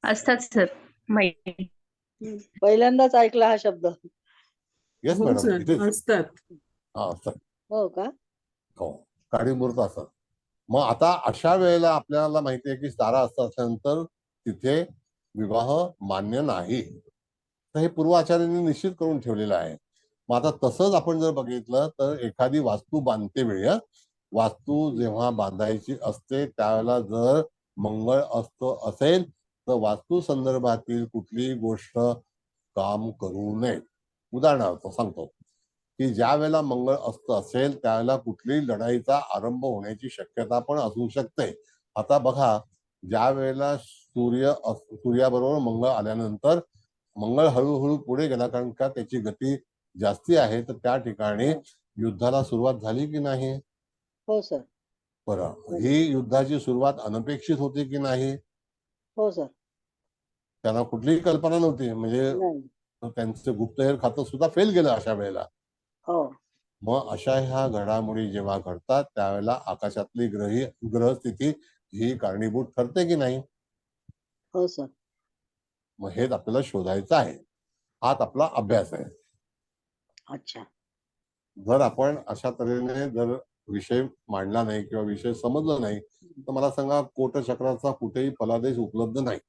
असतात सर माहिती. पहिल्यांदाच ऐकला हा शब्द. येस हो मॅडम, सर इथे असतात. हा असतात. हो का? हो काढीव मुहूर्त असतात. मग आता अशा वेळेला आपल्याला माहिती आहे की तारा असल्यानंतर तिथे विवाह मान्य नाही. तर हे पूर्व आचार्यांनी निश्चित करून ठेवलेलं आहे. मग आता तसंच आपण जर बघितलं तर एखादी वास्तू बांधते वेळी वास्तू जेव्हा बांधायची असते त्यावेळेला जर मंगळ असेल तर वास्तू संदर्भातील कुठलीही गोष्ट काम करू नये. उदाहरणार्थ सांगतो की ज्या वेळेला मंगळ असेल त्यावेळेला कुठलीही लढाईचा आरंभ होण्याची शक्यता पण असू शकते. आता बघा ज्या वेळेला सूर्याबरोबर मंगळ आल्यानंतर मंगळ हळूहळू पुढे गेला कारण का त्याची गती जास्ती आहे तर त्या ठिकाणी युद्धाला सुरुवात झाली की नाही? हो सर. बरं, ही युद्धाची सुरुवात अनपेक्षित होती की नाही? हो सर. त्यांना कुठलीही कल्पना नव्हती. म्हणजे नाही. त्यांचं गुप्तहेर खातं सुद्धा फेल गेलं अशा वेळेला. हो मग अशा ह्या घडामोडी जेव्हा घडतात त्यावेळेला आकाशातली ग्रहस्थिती ही कारणीभूत ठरते की नाही? हो सर. मग हेच आपल्याला शोधायचं आहे. हाच आपला अभ्यास आहे. अच्छा. जर आपण अशा तऱ्हेने जर विषय मांडला नाही किंवा विषय समजला नाही तर मला सांगा कोटचक्राचा कुठेही फलादेश उपलब्ध नाही.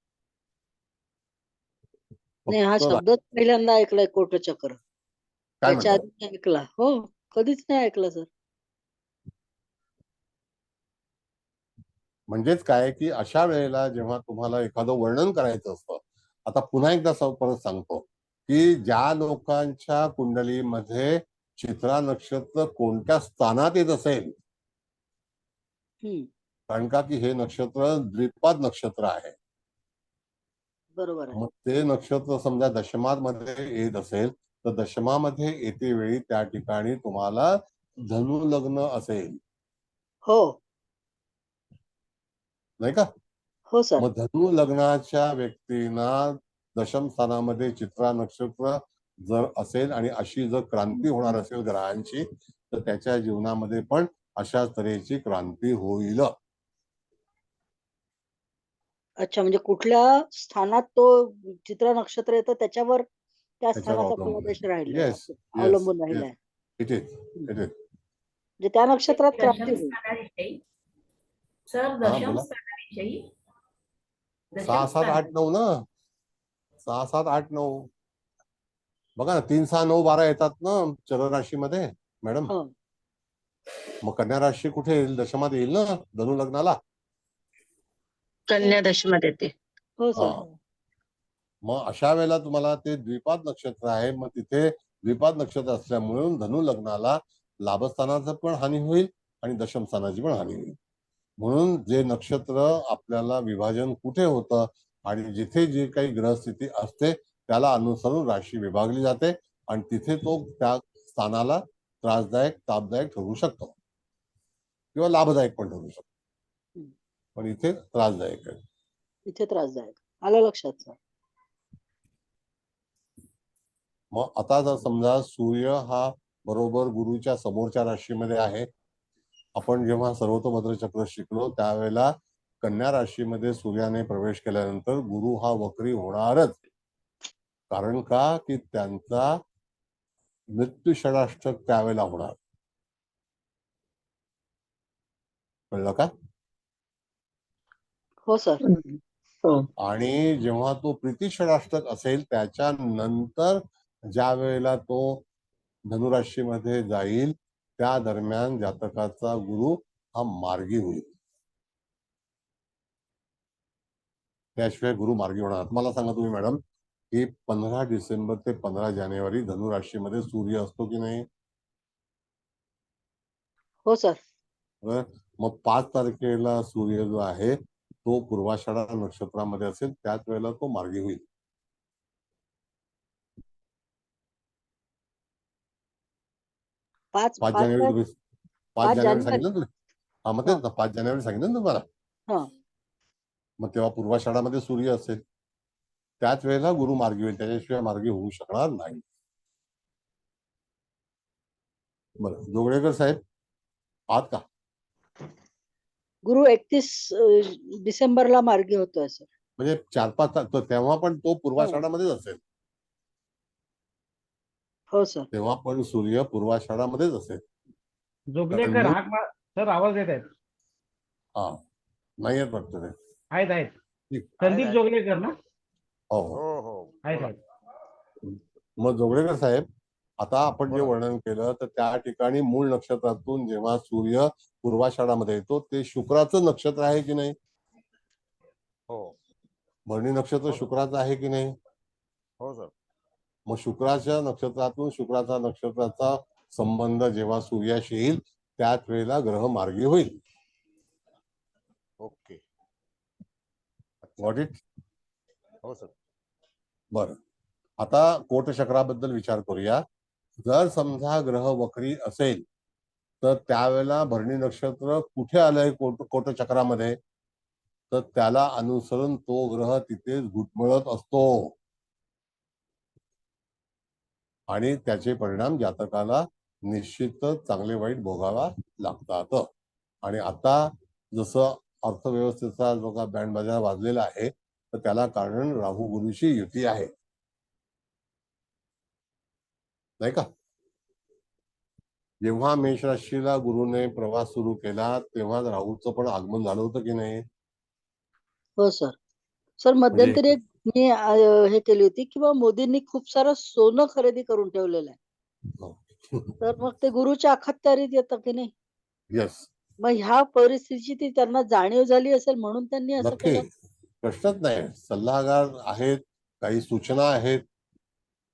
नाही हा फक्त शब्दच पहिल्यांदा ऐकलाय कोटचक्र. काय त्याच्या म्हणतात? आधी नाही ऐकला. हो कधीच नाही ऐकलं सर. म्हणजेच काय की अशा वेळेला जेव्हा तुम्हाला एखादं वर्णन करायचं असतं, आता पुन्हा एकदा परत सांगतो की ज्या लोकांच्या कुंडलीमध्ये चित्रा नक्षत्र कोणत्या स्थानात येत असेल, कारण का की हे नक्षत्र द्विपाद नक्षत्र आहे. बरोबर आहे. मग ते नक्षत्र समजा दशमात मध्ये येत असेल तर दशमामध्ये येते वेळी त्या ठिकाणी तुम्हाला धनु लग्न असेल हो नाही का? हो सर. मग धनु लग्नाच्या व्यक्तींना दशम स्थानामध्ये चित्रा नक्षत्र जर असेल आणि अशी जर क्रांती होणार असेल ग्रहांची तर त्याच्या जीवनामध्ये पण अशाच तऱ्हेची क्रांती होईल. अच्छा म्हणजे कुठल्या स्थानात तो चित्रा नक्षत्र येतं त्याच्यावर त्या त्याच्यावर स्थानाचा अवलंबून फलादेश आहे. राहिलाय येस येस अवलंबून राहिलाय. इट इज म्हणजे त्या नक्षत्रात क्रांती दशम होईल. स्थानाविषयी सर हा दशम बोला. स्थानाविषयी 6 7 8 9 ना 6 7 8 9 बघा ना 3 6 9 12 येतात ना चर राशीमध्ये मॅडम. हो मग कन्या राशी कुठे येईल? दशमात येईल ना धनु लग्नाला. कन्या दशमात येते. हो सर. हा. मग अशा वेळेला तुम्हाला ते द्विपाद नक्षत्र आहे. मग तिथे द्विपाद नक्षत्र असल्यामुळे धनु लग्नाला लाभस्थानाचं पण हानी होईल आणि दशम स्थानाची पण हानी होईल. म्हणून जे नक्षत्र आपल्याला विभाजन कुठे होतं आणि जिथे जे काही ग्रहस्थिती असते त्याला अनुसरून राशी विभागली जाते आणि तिथे तो त्या स्थानाला त्रासदायक तापदायक ठरू शकतो किंवा लाभदायक पण ठरू शकतो. पण इथे त्रासदायक आहे. इथे त्रासदायक. आलं लक्षात सर. मग आता जर समजा सूर्य हा बरोबर गुरुच्या समोरच्या राशीमध्ये आहे. आपण जेव्हा सर्वतोभद्र चक्र शिकलो त्यावेळेला कन्या राशीमध्ये सूर्याने प्रवेश केल्यानंतर गुरु हा वक्री होणारच. कारण का की त्यांचा मृत्यू षडाष्टक त्यावेळेला होणार. कळलं का? हो सर. हो आणि जेव्हा तो प्रीती षडाष्टक असेल त्याच्यानंतर ज्या वेळेला तो धनुराशीमध्ये जाईल त्या दरम्यान जातकाचा गुरु हा मार्गी होईल. त्याशिवाय गुरु मार्गी होणार. मला सांगा तुम्ही मॅडम की 15 डिसेंबर ते 15 जानेवारी धनुराशीमध्ये सूर्य असतो की नाही? हो सर. मग 5 तारखेला सूर्य जो आहे तो पूर्वाषाढा नक्षत्रामध्ये असेल त्याच वेळेला तो मार्गी होईल. पाच 5 पाच जानेवारी काय? तुम्ही 5 5 जानेवारी जानेवारी. सांगितलं ना तुम्ही? हा मग हा. तेच ना 5 जानेवारी सांगितलं ना तुम्हाला. हा. मग तेव्हा पूर्वाषाढामध्ये सूर्य असेल, त्याच वेळेला गुरु मार्गी होईल, त्याच्याशिवाय मार्गी होऊ शकणार नाही. बरं, जोगळेकर साहेब आहात का? गुरु 31 डिसेंबरला मार्गी होतोय सर. म्हणजे 4-5 तास तेव्हा पण तो हो. पूर्वाषाढामध्येच असेल. हो सर. तेव्हा पण सूर्य पूर्वाषाढामध्येच असेल. जोगलेकर मूळ- सर आवाज येत आहेत. हा नाही येत वाटतं ते. आहेत ठीक. संदीप जोगलेकर ना? हो हो. आहेत. मग जोगळेकर साहेब, आता आपण जे बोला. वर्णन केलं तर त्या ठिकाणी मूळ नक्षत्रातून जेव्हा सूर्य पूर्वाषाढामध्ये येतो ते शुक्राचं नक्षत्र आहे की नाही? हो भरणी नक्षत्र शुक्राचं आहे की नाही? हो सर. मग शुक्राच्या नक्षत्रातून शुक्राचा नक्षत्राचा संबंध जेव्हा सूर्याशी येईल त्याच वेळेला ग्रह मार्गी होईल. ओके. Got it? हो सर. बरं, आता कोटचक्राबद्दल विचार करूया. जर समजा ग्रह वक्री असेल तर त्यावेळेला भरणी नक्षत्र कुठे आलंय कोटचक्रामध्ये, तर त्याला अनुसरून तो ग्रह तिथेच घुटमळत असतो आणि त्याचे परिणाम जातकाला निश्चितच चांगले वाईट भोगावा लागतात. आणि आता जसं अर्थव्यवस्थेचा जो का बँड बाजार वाजलेला आहे तर त्याला कारण राहू गुरुची युती आहे, नाही का? जेव्हा मेष राशीला गुरुने प्रवास सुरू केला तेव्हा राहूचं पण आगमन झालं होतं की नाही? हो सर. सर मध्यंतरी एक मी हे केली होती किंवा मोदींनी खूप सारं सोनं खरेदी करून ठेवलेलं आहे. तर मग ते गुरुच्या अखत्यारीत येतं की नाही? येस, मग ह्या परिस्थितीची त्यांना जाणीव झाली असेल म्हणून त्यांनी असं नक्की, केलं. प्रश्नच नाही. सल्लागार आहेत, काही सूचना आहेत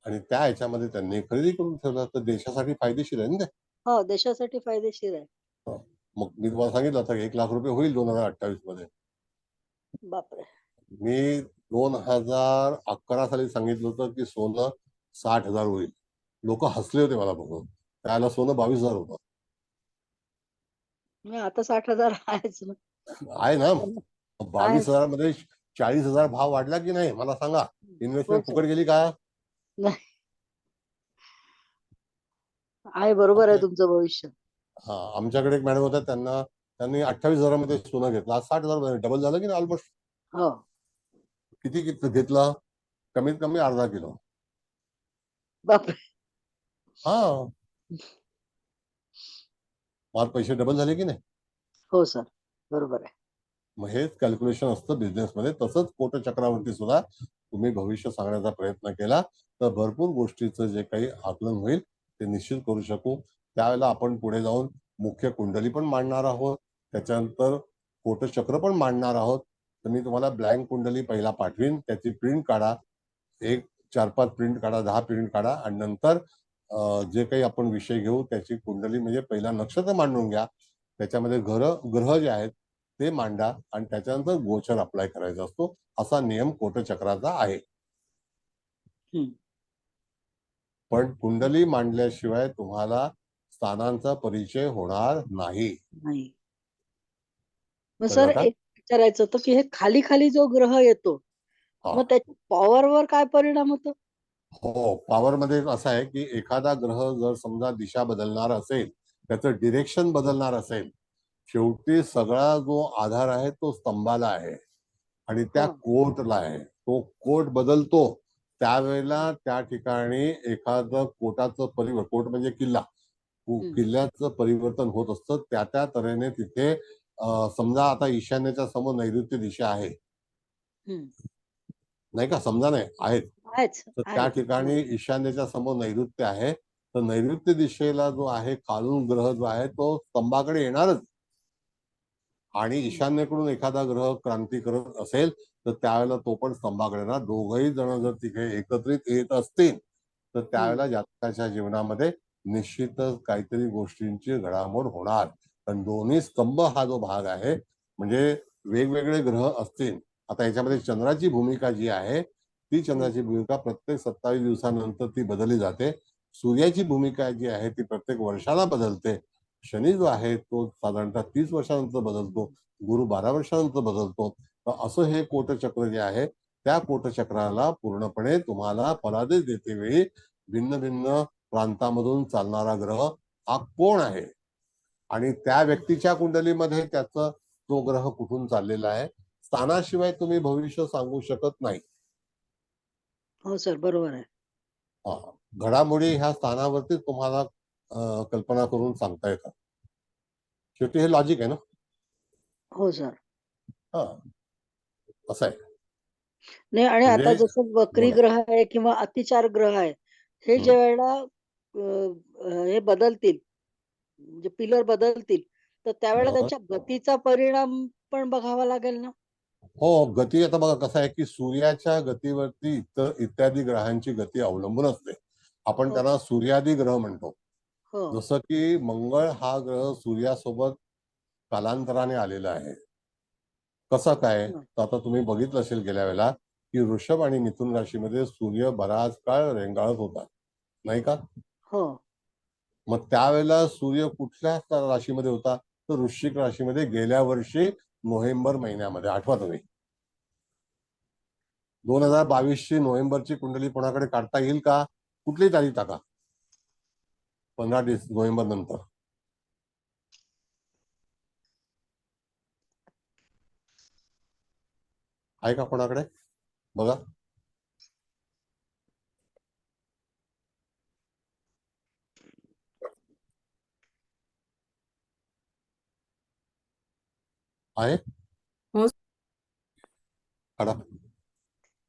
आणि त्या ह्याच्यामध्ये त्यांनी खरेदी करून ठेवलं तर देशासाठी फायदेशीर आहे ना ते. हो, देशासाठी फायदेशीर आहे. मग मी तुम्हाला सांगितलं होतं 1 लाख रुपये होईल 2028 मध्ये. बापरे. मी 2011 साली सांगितलं होतं की सोनं 60,000 होईल. लोक हसले होते मला बघून. त्याला सोनं 22,000 होतं. मग आता 60,000 आहेच ना. आहे ना? आहे. 22,000 मध्ये 40,000 भाव वाढला की नाही मला सांगा? हो इन्व्हेस्टमेंट सर. फुकट गेली का? नाही. आहे, बरोबर आहे तुमचं भविष्य. हा, आमच्याकडे एक मॅडम होत्या त्यांनी 28,000 मध्ये सोनं घेतलं. आज 60,000 डबल झालं की नाही ऑलमोस्ट. हो. किती घेतलं? कमीत कमी अर्धा किलो. बापरे. हा, माझे पैसे डबल झाले की नाही? हो सर, बरोबर आहे. मग हेच कॅल्क्युलेशन असतं बिझनेसमध्ये. तसंच कोटचक्रावरती सुद्धा तुम्ही भविष्य सांगण्याचा प्रयत्न केला तर भरपूर गोष्टीचं जे काही आकलन होईल ते निश्चित करू शकू. त्यावेळेला आपण पुढे जाऊन मुख्य कुंडली पण मांडणार आहोत, त्याच्यानंतर कोटचक्र पण मांडणार आहोत. तर मी तुम्हाला ब्लँक कुंडली पहिला पाठवीन, त्याची प्रिंट काढा. 4-5 प्रिंट काढा, 10 प्रिंट काढा आणि नंतर जे काही आपण विषय घेऊ त्याची कुंडली म्हणजे पहिला नक्षत्र मांडून घ्या, त्याच्यामध्ये ग्रह जे आहेत ते मांडा आणि त्याच्यानंतर गोचर अप्लाय करायचा असतो. असा नियम कोटचक्राचा आहे. पण कुंडली मांडल्याशिवाय तुम्हाला स्थानांचा परिचय होणार नाही. नाही. मग कळलं सर का? एक विचारायचं होतं की हे खाली खाली जो ग्रह येतो हा. मग त्याच्या पॉवरवर काय परिणाम होतो? हो, पॉवर मध्ये असं आहे की एखादा ग्रह जर समजा दिशा बदलणार असेल, त्याचं डिरेक्शन बदलणार असेल, शेवटी सगळा जो आधार आहे तो स्तंभाला आहे आणि त्या हा. कोटला आहे. तो कोट बदलतो त्यावेळेला त्या ठिकाणी एखादं कोटाचं परिवर्तन, कोट म्हणजे किल्ला, किल्ल्याचं परिवर्तन होत असतं. त्या तऱ्हेने तिथे समजा आता ईशान्येच्या समोर नैऋत्य दिशा आहे, नाही का? समजा नाही आहेत. आहेच. तर त्या ठिकाणी ईशान्येच्या समोर नैऋत्य आहे, तर नैऋत्य दिशेला जो आहे खालून ग्रह जो आहे तो स्तंभाकडे येणारच. आणि ईशान्येकडून एखादा ग्रह क्रांती करत असेल तर त्यावेळेला तो पण स्तंभाकडे येणार. दोघही जण जर तिथे एकत्रित येत असतील तर त्यावेळेला जातकाच्या जीवनामध्ये निश्चितच काहीतरी गोष्टींची घडामोड होणार. पण दोन्ही स्तंभ हा जो भाग आहे म्हणजे वेगवेगळे ग्रह असतील. आता याच्यामध्ये चंद्राची भूमिका जी आहे ती चंद्राची भूमिका प्रत्येक 27 दिवसानंतर ती बदलली जाते. सूर्याची भूमिका जी आहे ती प्रत्येक वर्षाला बदलते. शनी जो आहे तो साधारणतः 30 वर्षानंतर बदलतो, गुरु 12 वर्षानंतर बदलतो. तर असं हे कोटचक्र जे आहे त्या कोटचक्राला पूर्णपणे तुम्हाला फलादेश देते वेळी भिन्न भिन्न प्रांतामधून चालणारा ग्रह हा कोण आहे आणि त्या व्यक्तीच्या कुंडलीमध्ये त्याचा तो ग्रह कुठून चाललेला आहे, स्थानाशिवाय तुम्ही भविष्य सांगू शकत नाही. हो सर, बरोबर आहे. घडामोडी ह्या स्थानावरती तुम्हाला कल्पना करून सांगता येतात. शेवटी हे लॉजिक आहे ना. हो सर. हा असं आहे. नाही, आणि आता म्हणजे जसं वक्री बोला. ग्रह आहे किंवा अतिचार ग्रह आहे, हे ज्या वेळेला हे बदलतील, म्हणजे पिलर बदलतील, तर त्यावेळेला बरोबर. त्यांच्या गतीचा परिणाम पण बघावा लागेल ना. हो, गती आता बघा कसं आहे की सूर्याच्या गतीवरती इत्यादी ग्रहांची गती अवलंबून असते. आपण हो. त्यांना सूर्यादी ग्रह म्हणतो. हो. जसं की मंगळ हा ग्रह सूर्यासोबत कालांतराने आलेला आहे. कसं काय, तर आता तुम्ही बघितलं असेल गेल्या वेळेला की वृषभ आणि मिथुन राशीमध्ये सूर्य बराच काळ रेंगाळत होता, नाही का? हो. मग त्यावेळेला सूर्य कुठल्या राशीमध्ये होता, तर वृश्चिक राशीमध्ये गेल्या वर्षी नोव्हेंबर महिन्यामध्ये. आठवा तुम्ही 2022 ची नोव्हेंबरची कुंडली कोणाकडे काढता येईल का? कुठली तारीख टाका 15 नोव्हेंबर नंतर. आहे का कोणाकडे? बघा. आहे हो. काढा.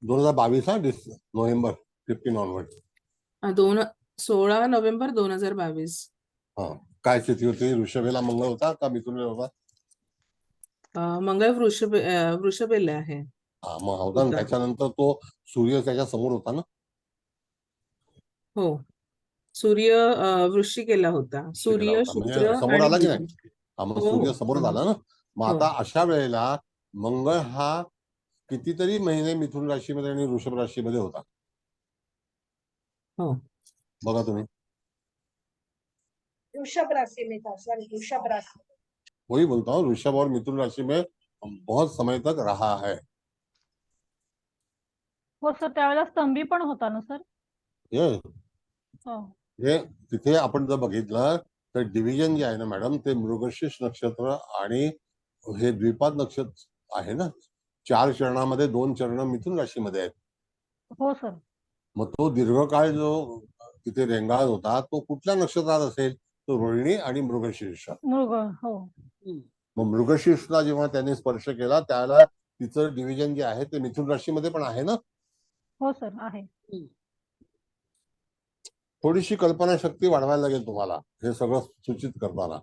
2022 हा नोव्हेंबर 15 ऑनवर्ड. 16 नोव्हेंबर 2022. हा, काय स्थिती होती? वृषभेला मंगळ होता का मिथुनेला होता? मंगळ वृषभेला आहे. हा, मग होता ना. त्याच्यानंतर तो सूर्य त्याच्या समोर होता ना. हो, सूर्य वृश्चिकेला होता. सूर्य, म्हणजे शुक्र समोर आणि आला की बुध. नाही? हा, मग हो, सूर्य हो. समोर झाला ना. मग हो. आता अशा वेळेला मंगळ हा कितीतरी महिने मिथुन राशीमध्ये आणि वृषभ राशीमध्ये होता. हो. बघा तुम्ही. वृषभ राशि में था सर, वृषभ राशि. वही बोलता हूँ, वृषभ और मिथुन राशि में बहुत समय तक रहा है. हो सर, त्यावेळेला स्तंभी पण होता ना सर. हे हो. हे तिथे आपण जर बघितलं तर डिव्हिजन जे आहे ना मॅडम, ते मृगशीर्ष नक्षत्र आणि हे द्विपाद नक्षत्र आहे ना. 4 चरणामध्ये 2 चरण मिथुन राशीमध्ये आहेत. हो सर. मग तो दीर्घकाळ जो तिथे रेंगाळत होता तो कुठल्या नक्षत्रात असेल? तो रोहिणी आणि मृगशीर्ष. मृग. हो. मग मृगशीर्षला जेव्हा त्याने स्पर्श केला त्याला तिचं डिव्हिजन जे आहे ते मिथुन राशीमध्ये पण आहे ना. हो सर, आहे. थोडीशी कल्पनाशक्ती वाढवायला लागेल तुम्हाला हे सगळं सूचित करताना,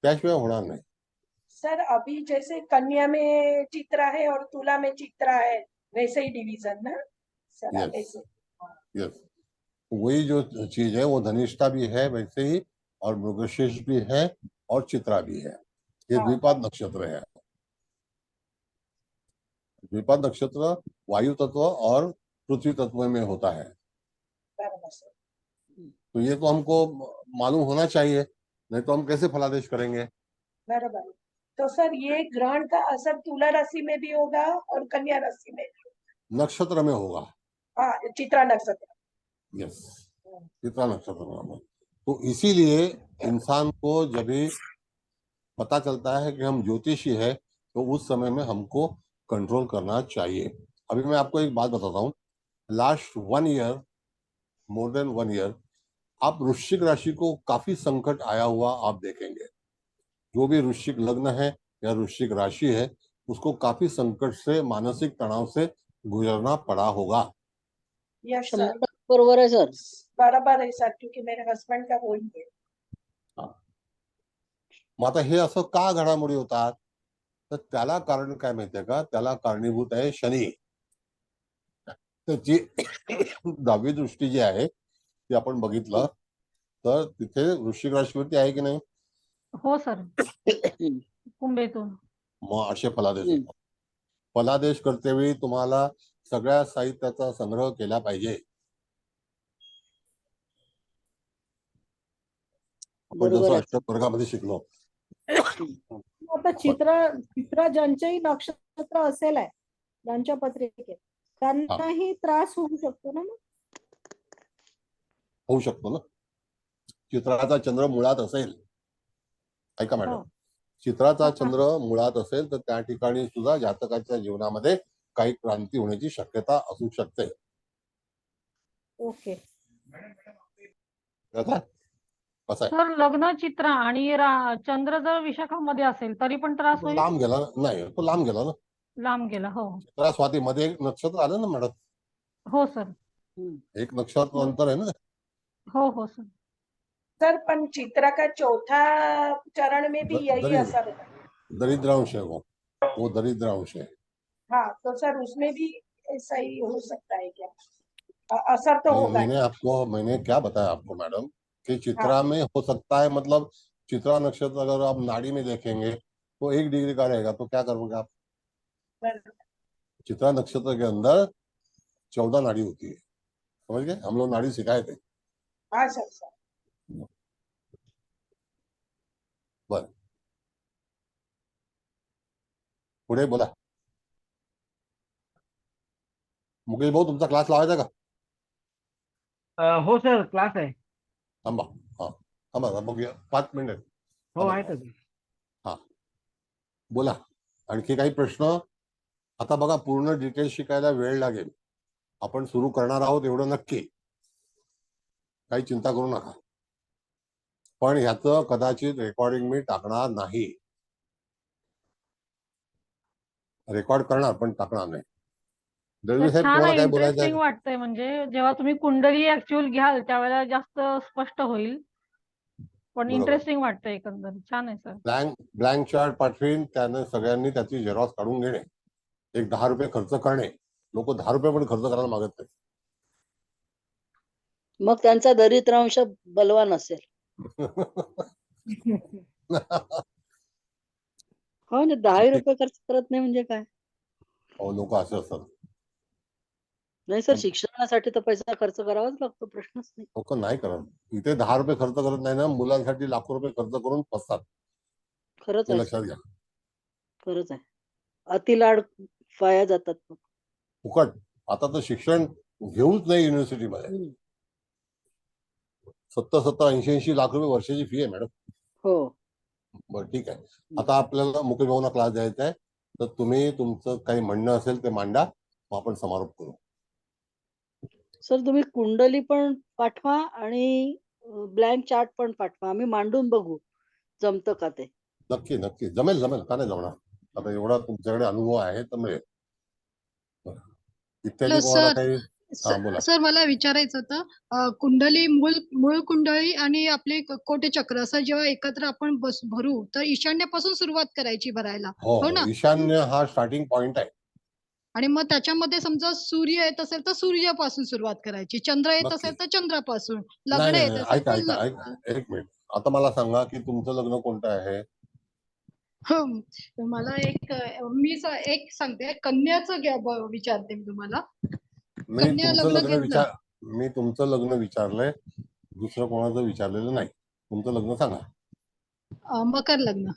त्याशिवाय होणार नाही. सर अभी जैसे कन्या में चित्रा है और तुला में चित्रा है, वैसे ही डिवीजन ना सर? Yes. ऐसे यस, वही जो चीज है वो धनिष्ठा भी है वैसे ही, और मृगशीर्ष भी है और चित्रा भी है. ये हाँ. द्विपाद नक्षत्र है. द्विपाद नक्षत्र वायु तत्व और पृथ्वी तत्व में होता है. बराबर सर. तो ये तो हमको मालूम होना चाहिए, नहीं तो हम कैसे फलादेश करेंगे? बराबर. तो सर ये ग्रहण का असर तुला राशि में भी होगा और कन्या राशि में भी? नक्षत्र में होगा. हाँ, चित्रा नक्षत्र. यस, चित्रा नक्षत्र में. तो इसीलिए इंसान को जब भी पता चलता है कि हम ज्योतिषी है तो उस समय में हमको कंट्रोल करना चाहिए. अभी मैं आपको एक बात बताता हूँ. Last 1 year, more than 1 year, आप वृश्चिक राशि को काफी संकट आया हुआ आप देखेंगे. जो भी वृश्चिक लग्न है या वृश्चिक राशि है उसको काफी संकट से, मानसिक तनाव से गुजरना पड़ा होगा. यस सर, 100% बरोबर आहे सर. बराबर है सर, क्योंकि मेरे हस्बैंड का वही है. मग आता हे असं का घडामोडी होतात, तर त्याला कारण काय माहितीये का? त्याला कारणीभूत आहे शनी. त्याची 10वी दृष्टी जी आहे ती आपण बघितलं तर तिथे वृश्चिक राशीवरती आहे की नाही? हो सर, कुंभेतून. मग असे फलादेश होतात. फलादेश करतेवेळी तुम्हाला सगळ्या साहित्याचा संग्रह केला पाहिजे. आपण बरोबर जसं आहे. अष्टक वर्गामध्ये शिकलो. आता चित्र ज्यांचेही नक्षत्र असेल आहे ज्यांच्या पत्रिकेत त्यांनाही त्रास होऊ शकतो ना मग? होऊ शकतो ना. चित्राचा चंद्र मुळात असेल, ऐका मॅडम, हा. चित्राचा हा, चंद्र मुळात असेल तर त्या ठिकाणी सुद्धा जातकाच्या जीवनामध्ये काही क्रांती होण्याची शक्यता असू शकते. ओके. कळलं? कसं आहे, सर लग्न चित्र आणि चंद्र जर विशाखामध्ये असेल तरी पण त्रास तो होईल? लांब गेला ना. नाही, तो लांब गेला ना. लांब गेला. हो चित्रा स्वाती मध्ये एक नक्षत्र आलं ना मॅडम. हो सर. एक नक्षत्र अंतर आहे ना. हो हो सर. सर पण चित्रा का चौथा चरण में भी यही असर है। दरिद्रांश है वो दरिद्रांश है। हाँ तो सर उसमें भी ऐसा ही हो सकता है क्या? असर तो होगा। मैंने क्या बताया आपको मैडम कि चित्रा में हो सकता है, मतलब चित्रा नक्षत्र अगर आप नाड़ी में देखेंगे तो 1 डिग्री का रहेगा, तो क्या करोगे आप? चित्रा नक्षत्र के अंदर 14 नाड़ी होती है, समझ गए? हम लोग नाड़ी सिखाए थे। हाँ सर। बर, पुढे बोला. मुकेश भाऊ, तुमचा क्लास लावायचा का? हो सर, क्लास आहे. थांबा. हा थांबा, बघूया 5 मिनिट. हो आहेत. हा बोला. आणखी काही प्रश्न? आता बघा, पूर्ण डिटेल शिकायला वेळ लागेल. आपण सुरू करणार आहोत एवढं नक्की, काही चिंता करू नका. पण ह्याचं कदाचित रेकॉर्डिंग मी टाकणार नाही. रेकॉर्ड करणार पण टाकणार नाही. दळवी साहेब, छान तुम्हाला आहे, काय बोलायचं आहे? इंटरेस्टिंग वाटतंय. म्हणजे जेव्हा तुम्ही कुंडली ऍक्च्युअल घ्याल त्यावेळेला जास्त स्पष्ट होईल. पण बरोबर. इंटरेस्टिंग वाटतंय एकंदर. छान आहे सर. ब्लँक चार्ट पाठवीन, त्याने सगळ्यांनी त्याची झेरॉक्स काढून घेणे. एक 10 रुपये खर्च करणे. लोक 10 रुपये पण खर्च करायला मागत नाही. मग त्यांचा दरिद्रांश बलवान असेल. हो ना, 10 रुपये खर्च करत नाही म्हणजे काय? लोक असे असतात. नाही सर, शिक्षणासाठी तर पैसा खर्च करावाच लागतो, प्रश्नच नाही. लोक नाही करत. इथे 10 रुपये खर्च करत नाही ना, मुलांसाठी लाखो रुपये खर्च करून फसतात. खरंच हे आहे, लक्षात घ्या. खरंच आहे. अतिलाड वाया जातात. फुकट. आता तर शिक्षण घेऊच नाही युनिव्हर्सिटीमध्ये. 70 80 लाख रुपये वर्षाची फी आहे मॅडम. हो. बरं, ठीक आहे. आता आपल्याला मुकेश भाऊंना क्लास द्यायचा आहे, तर तुम्ही तुमचं काही म्हणणं असेल ते मांडा, मग आपण समारोप करू. सर तुम्ही कुंडली पण पाठवा आणि ब्लँक चार्ट पण पाठवा, आम्ही मांडून बघू जमतं का ते. नक्की नक्की जमेल, का नाही जमणार? आता एवढा तुमच्याकडे अनुभव आहे तर मिळेल. इत्यादी कोणाला काही? हा बोला. सर मला विचारायचं होतं, कुंडली मूळ कुंडली आणि आपले कोटे चक्र असं जेव्हा एकत्र आपण भरू तर ईशान्येपासून सुरुवात करायची भरायला, हो ना? ईशान्य हा स्टार्टिंग पॉइंट आहे. आणि मग त्याच्यामध्ये समजा सूर्य येत असेल तर सूर्यापासून सुरुवात करायची, चंद्र येत नक्की. असेल तर चंद्रापासून, नाही लग्न नाही येत नाही, असेल ऐका तर ऐका ऐका एक मिनिट. आता मला सांगा की तुमचं लग्न कोणतं आहे? मला मी एक सांगते, कन्याचं विचारते मी तुम्हाला. कन्या मी तुमचं लग्न विचारलंय, दुसरं कोणाचं विचारलेलं नाही. तुमचं लग्न सांगा. मकर लग्न.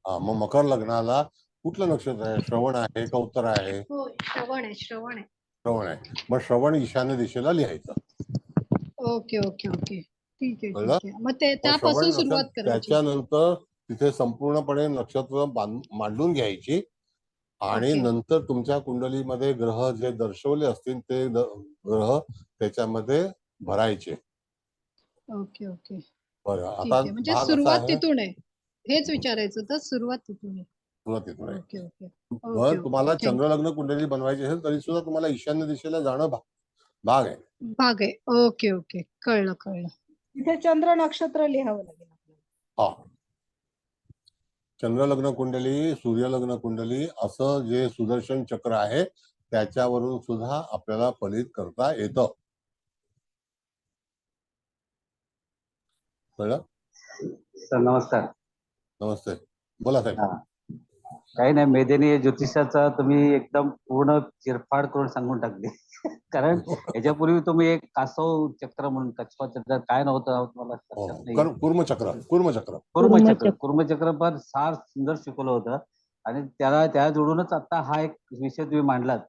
हा, मग मकर लग्नाला कुठलं नक्षत्र आहे? श्रवण आहे का उत्तर आहे? हो, श्रवण आहे. श्रवण आहे. मग श्रवण ईशान्य दिशेला लिहायचं. ओके ओके ओके, ठीक आहे कळलं? ठीक आहे. मग त्यापासून सुरुवात करायची. त्याच्यानंतर तिथे संपूर्णपणे नक्षत्र मांडून घ्यायची आणि नंतर तुमच्या कुंडलीमध्ये ग्रह जे दर्शवले असतील ते ग्रह त्याच्यामध्ये भरायचे. ओके ओके, बरं. ठीक आता आहे. म्हणजे भाग असा सुरुवात आहे, तिथून आहे, हेच विचारायचं होतं. सुरुवात तिथून आहे. सुरुवातीतून आहे. ओके ओके पण तुम्हाला चंद्रलग्न कुंडली बनवायची असेल तरी सुद्धा तुम्हाला ईशान्य दिशेला जाणं भाग आहे. भाग आहे. ओके ओके, कळलं. इथे चंद्र नक्षत्र लिहावं लागेल आपल्याला. हा, चंद्रलग्न कुंडली, सूर्यलग्न कुंडली असं जे सुदर्शन चक्र आहे त्याच्यावरून सुद्धा आपल्याला फलित करता येतं. कळलं? सर नमस्कार. नमस्ते, बोला साहेब. काही नाही, मेदिनी ज्योतिषाचा तुम्ही एकदम पूर्ण चिरफाड करून सांगून टाकली. कारण याच्यापूर्वी तुम्ही एक कासव चक्र म्हणून कासव चक्र काय नव्हतं मला लक्षात नाही. कुर्मचक्र पण फार सुंदर शिकवलं होतं आणि त्या जोडूनच आता हा एक विषय तुम्ही मांडलात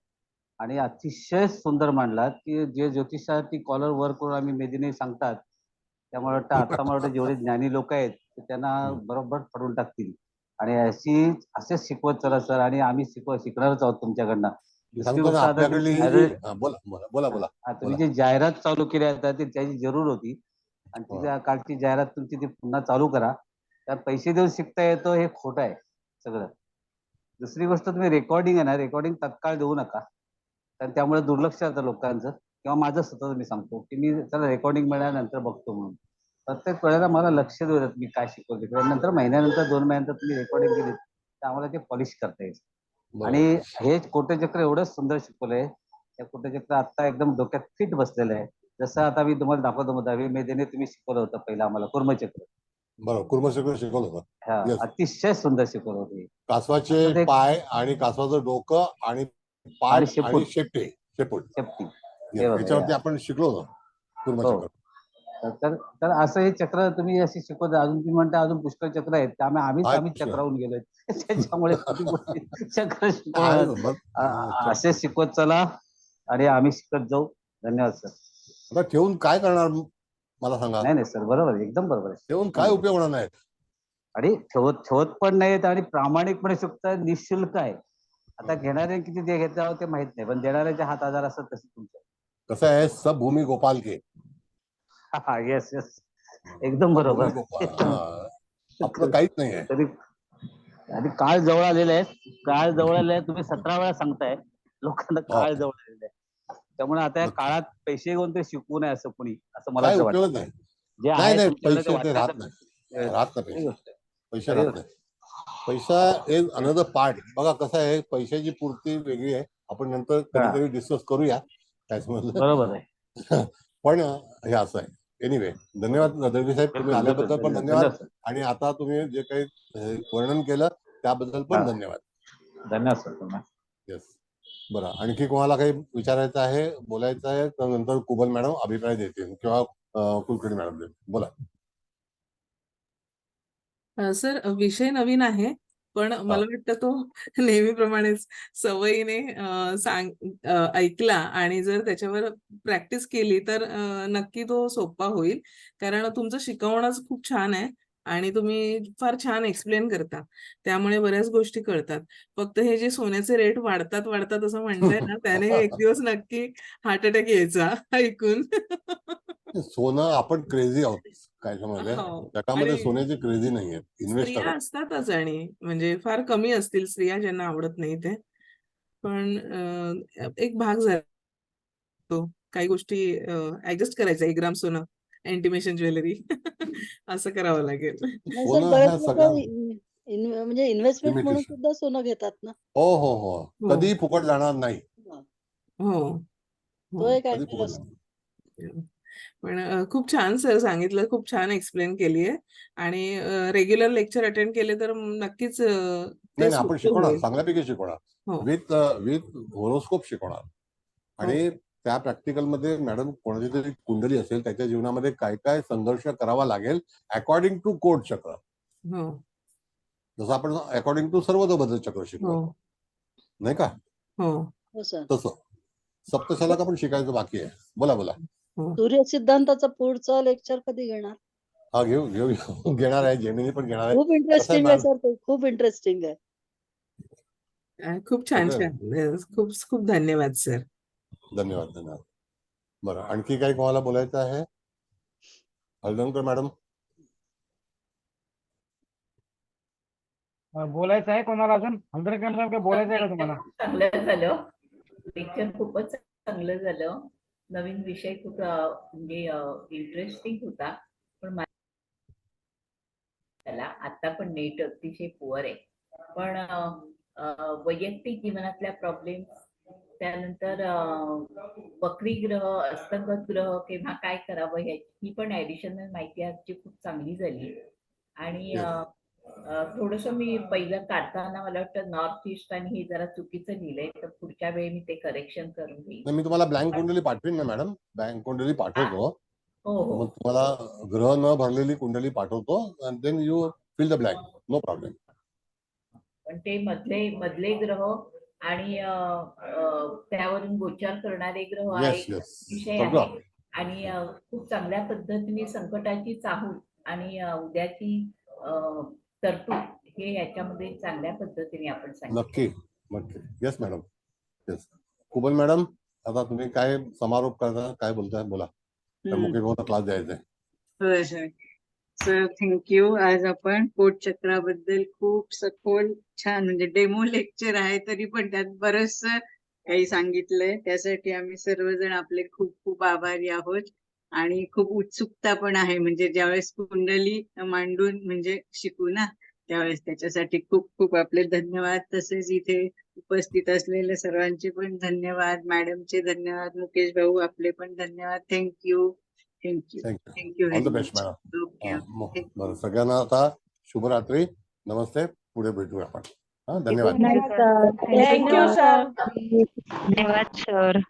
आणि अतिशय सुंदर मांडलात की जे ज्योतिषाची कॉलर वर करून आम्ही मेदिनी सांगतात त्यामुळे वाटतं आता मला वाटतं जेवढे ज्ञानी लोक आहेत ते त्यांना बरोबर पडून टाकतील आणि असेच शिकवत चला सर आणि आम्ही शिकणारच आहोत तुमच्याकडनं. दुसरी गोष्ट आता तुम्ही जे जाहिरात चालू केली आता ती त्याची जरूर होती आणि ती कालची जाहिरात तुमची ती पुन्हा चालू करा. त्यात पैसे देऊन शिकता येतो हे खोटं आहे सगळं. दुसरी गोष्ट तुम्ही रेकॉर्डिंग आहे ना, रेकॉर्डिंग तत्काळ देऊ नका कारण त्यामुळे दुर्लक्ष होतं लोकांचं किंवा माझं स्वतः मी सांगतो की मी चला रेकॉर्डिंग मिळाल्यानंतर बघतो म्हणून प्रत्येक वेळेला मला लक्ष देऊ देत मी काय शिकवते नंतर महिन्यानंतर 2 महिन्यानंतर तुम्ही रेकॉर्डिंग केली तर आम्हाला ते पॉलिश करता येईल. आणि हे कोटेचक्र एवढं सुंदर शिकवलंय त्या कोटेचक्र आता एकदम डोक्यात फिट बसलेलं आहे. जसं आता मी तुम्हाला दाखवतो दहावी मेदिनी तुम्ही शिकवलं होतं पहिलं आम्हाला कुर्मचक्र. बरोबर, कुर्मचक्र शिकवलं होतं. अतिशय सुंदर शिकवलं होतं. कासवाचे पाय आणि कासवाचं डोकं आणि पाठ आणि शेपटी याच्यावरती आपण शिकलो होतो कुर्मचक्र. तर असं हे चक्र तुम्ही अशी शिकवता अजून तुम्ही म्हणता अजून पुष्कळ चक्र आहेत त्यामुळे आम्ही चक्रावून गेलोय त्याच्यामुळे चक्र शिकवणार असे शिकवत चला आणि आम्ही शिकत जाऊ. धन्यवाद सर. आता ठेवून काय करणार मला सांगा. नाही सर बरोबर एकदम बरोबर आहे. ठेवून काय उपयोग होणार नाही आणि ठेवत पण नाहीत आणि प्रामाणिकपणे शिकतात निःशुल्क आहे. आता घेणारे किती ते घेतात ते माहित नाही पण देणाऱ्याच्या हात आजार असतात तसं तुमचं. कसं आहे सब भूमी गोपाल के. येस एकदम बरोबर. आपलं काहीच नाही आहे तरी आणि काळ जवळ आलेला आहे. तुम्ही 17 वेळा सांगताय लोकांना काळ जवळ आलेला आहे त्यामुळे आता या काळात पैसे घेऊन ते शिकवू नये असं कोणी असं मला वाटतं. जे आहे पैसे राहत नाही पैसा इज अनदर पार्ट. बघा कसं आहे पैशाची पूर्ती वेगळी आहे आपण नंतर कधीतरी डिस्कस करूया काय समजलं. बरोबर आहे. पण हे असं आहे. एनिवे धन्यवाद दळवी साहेब तुम्ही आल्याबद्दल पण धन्यवाद आणि आता तुम्ही जे काही वर्णन केलं त्याबद्दल पण धन्यवाद. धन्यवाद सर. येस बरं आणखी कोणाला काही विचारायचं आहे बोलायचं आहे तर नंतर कुबल मॅडम अभिप्राय देतील किंवा कुलकर्णी मॅडम देतील. बोला सर. विषय नवीन आहे पण मला वाटतं तो नेहमीप्रमाणेच सवयीने ऐकला आणि जर त्याच्यावर प्रॅक्टिस केली तर नक्की तो सोपा होईल. कारण तुमचं शिकवणंच खूप छान आहे आणि तुम्ही फार छान एक्सप्लेन करता त्यामुळे बऱ्याच गोष्टी कळतात. फक्त हे जे सोन्याचे रेट वाढतात असं म्हणताय ना त्याने एक दिवस नक्की हार्ट अटॅक यायचा ऐकून. सोनं आपण क्रेझी आहोत काय समजलं जगामध्ये सोन्याची क्रेझी नाहीये. स्त्रिया असतातच आणि म्हणजे फार कमी असतील स्त्रिया ज्यांना आवडत नाही ते पण एक भाग झाला काही गोष्टी ऍडजस्ट करायचा. 1 ग्राम सोनं इंटिमेशन ज्वेलरी असं करावं लागेल. म्हणजे इन्व्हेस्टमेंट म्हणून सुद्धा सोनं घेतात ना. हो कधी फुकट जाणार नाही. तो एक पण खूप छान सर सांगितलं. खूप छान एक्सप्लेन केली आहे आणि रेग्युलर लेक्चर अटेंड केले तर नक्कीच नाही आपण शिकवणार चांगल्यापैकी शिकवणार विथ होरोस्कोप शिकवणार आणि त्या प्रॅक्टिकल मध्ये मॅडम कोणाची तरी कुंडली असेल त्याच्या जीवनामध्ये काय काय संघर्ष करावा लागेल अकॉर्डिंग टू कोट चक्र. जसं आपण अकॉर्डिंग टू सर्वतोभद्र चक्र शिकलो नाही का तसं सप्तशाला का पण शिकायचं बाकी आहे. बोला सूर्य सिद्धांताचं पुढचं लेक्चर कधी घेणार. हा घेऊ घेणार आहे. जेमिनी पण घेणार आहे. खूप इंटरेस्टिंग आहे सर. खूप इंटरेस्टिंग आहे. खूप छान खूप खूप धन्यवाद सर. धन्यवाद. बरं आणखी काही कोणाला बोलायचं आहे. हळदणकर मॅडम बोलायचं आहे कोणाला अजून. हळदणकर मॅडम काय बोलायचं आहे का तुम्हाला. चांगलं झालं लेक्चर खूपच चांगलं झालं. नवीन विषय खूप म्हणजे इंटरेस्टिंग होता पण त्याला आता पण नेट अतिशय पुअर आहे पण वैयक्तिक जीवनातल्या प्रॉब्लेम त्यानंतर वक्री ग्रह अस्तंगत ग्रह केव्हा काय करावं ही पण ऍडिशनल माहिती आजची खूप चांगली झाली आणि थोडस मी पहिलं काढताना मला वाटतं नॉर्थ ईस्ट आणि हे जरा चुकीचं लिहिलंय, तर पुढच्या वेळी मी ते करेक्शन करून घेईन. नाही, मी तुम्हाला ब्लँक कुंडली पाठवीन ना मॅडम, ब्लँक कुंडली पाठवतो. हो हो मग तुम्हाला ग्रह न भरलेली कुंडली पाठवतो and then you fill the blank, no problem. पण ते मधले ग्रह आणि त्यावरून गोचार करणारे ग्रह हा Yes, एक yes. विषय सगळं आहे. आणि खूप चांगल्या पद्धतीने संकटाची चाहूल आणि उद्याची तरतूद हे याच्यामध्ये चांगल्या पद्धतीने आपण सांगितलं. नक्की नक्की. Yes madam, yes. Kubal madam, आता तुम्ही काय समारोप करता, काय बोलताय बोला. मुकेश भाऊला क्लास द्यायचा आहे. होय होय सर, थँक्यू. आज आपण कोट चक्राबद्दल खूप सखोल छान म्हणजे डेमो लेक्चर आहे तरी पण त्यात बरंच काही सांगितलंय. त्यासाठी आम्ही सर्वजण आपले खूप खूप आभारी आहोत आणि खूप उत्सुकता पण आहे, म्हणजे ज्यावेळेस कुंडली मांडून म्हणजे शिकू ना त्यावेळेस. त्याच्यासाठी खूप खूप आपले धन्यवाद. तसेच इथे उपस्थित असलेल्या सर्वांचे पण धन्यवाद, मॅडमचे धन्यवाद, मुकेश भाऊ आपले पण धन्यवाद. Thank you thank you thank you all very the best much. Madam. Okay बरं, सगळ्यांना आता शुभरात्री, नमस्ते. पुढे भेटूया आपण. धन्यवाद. Thank you sir. धन्यवाद सर.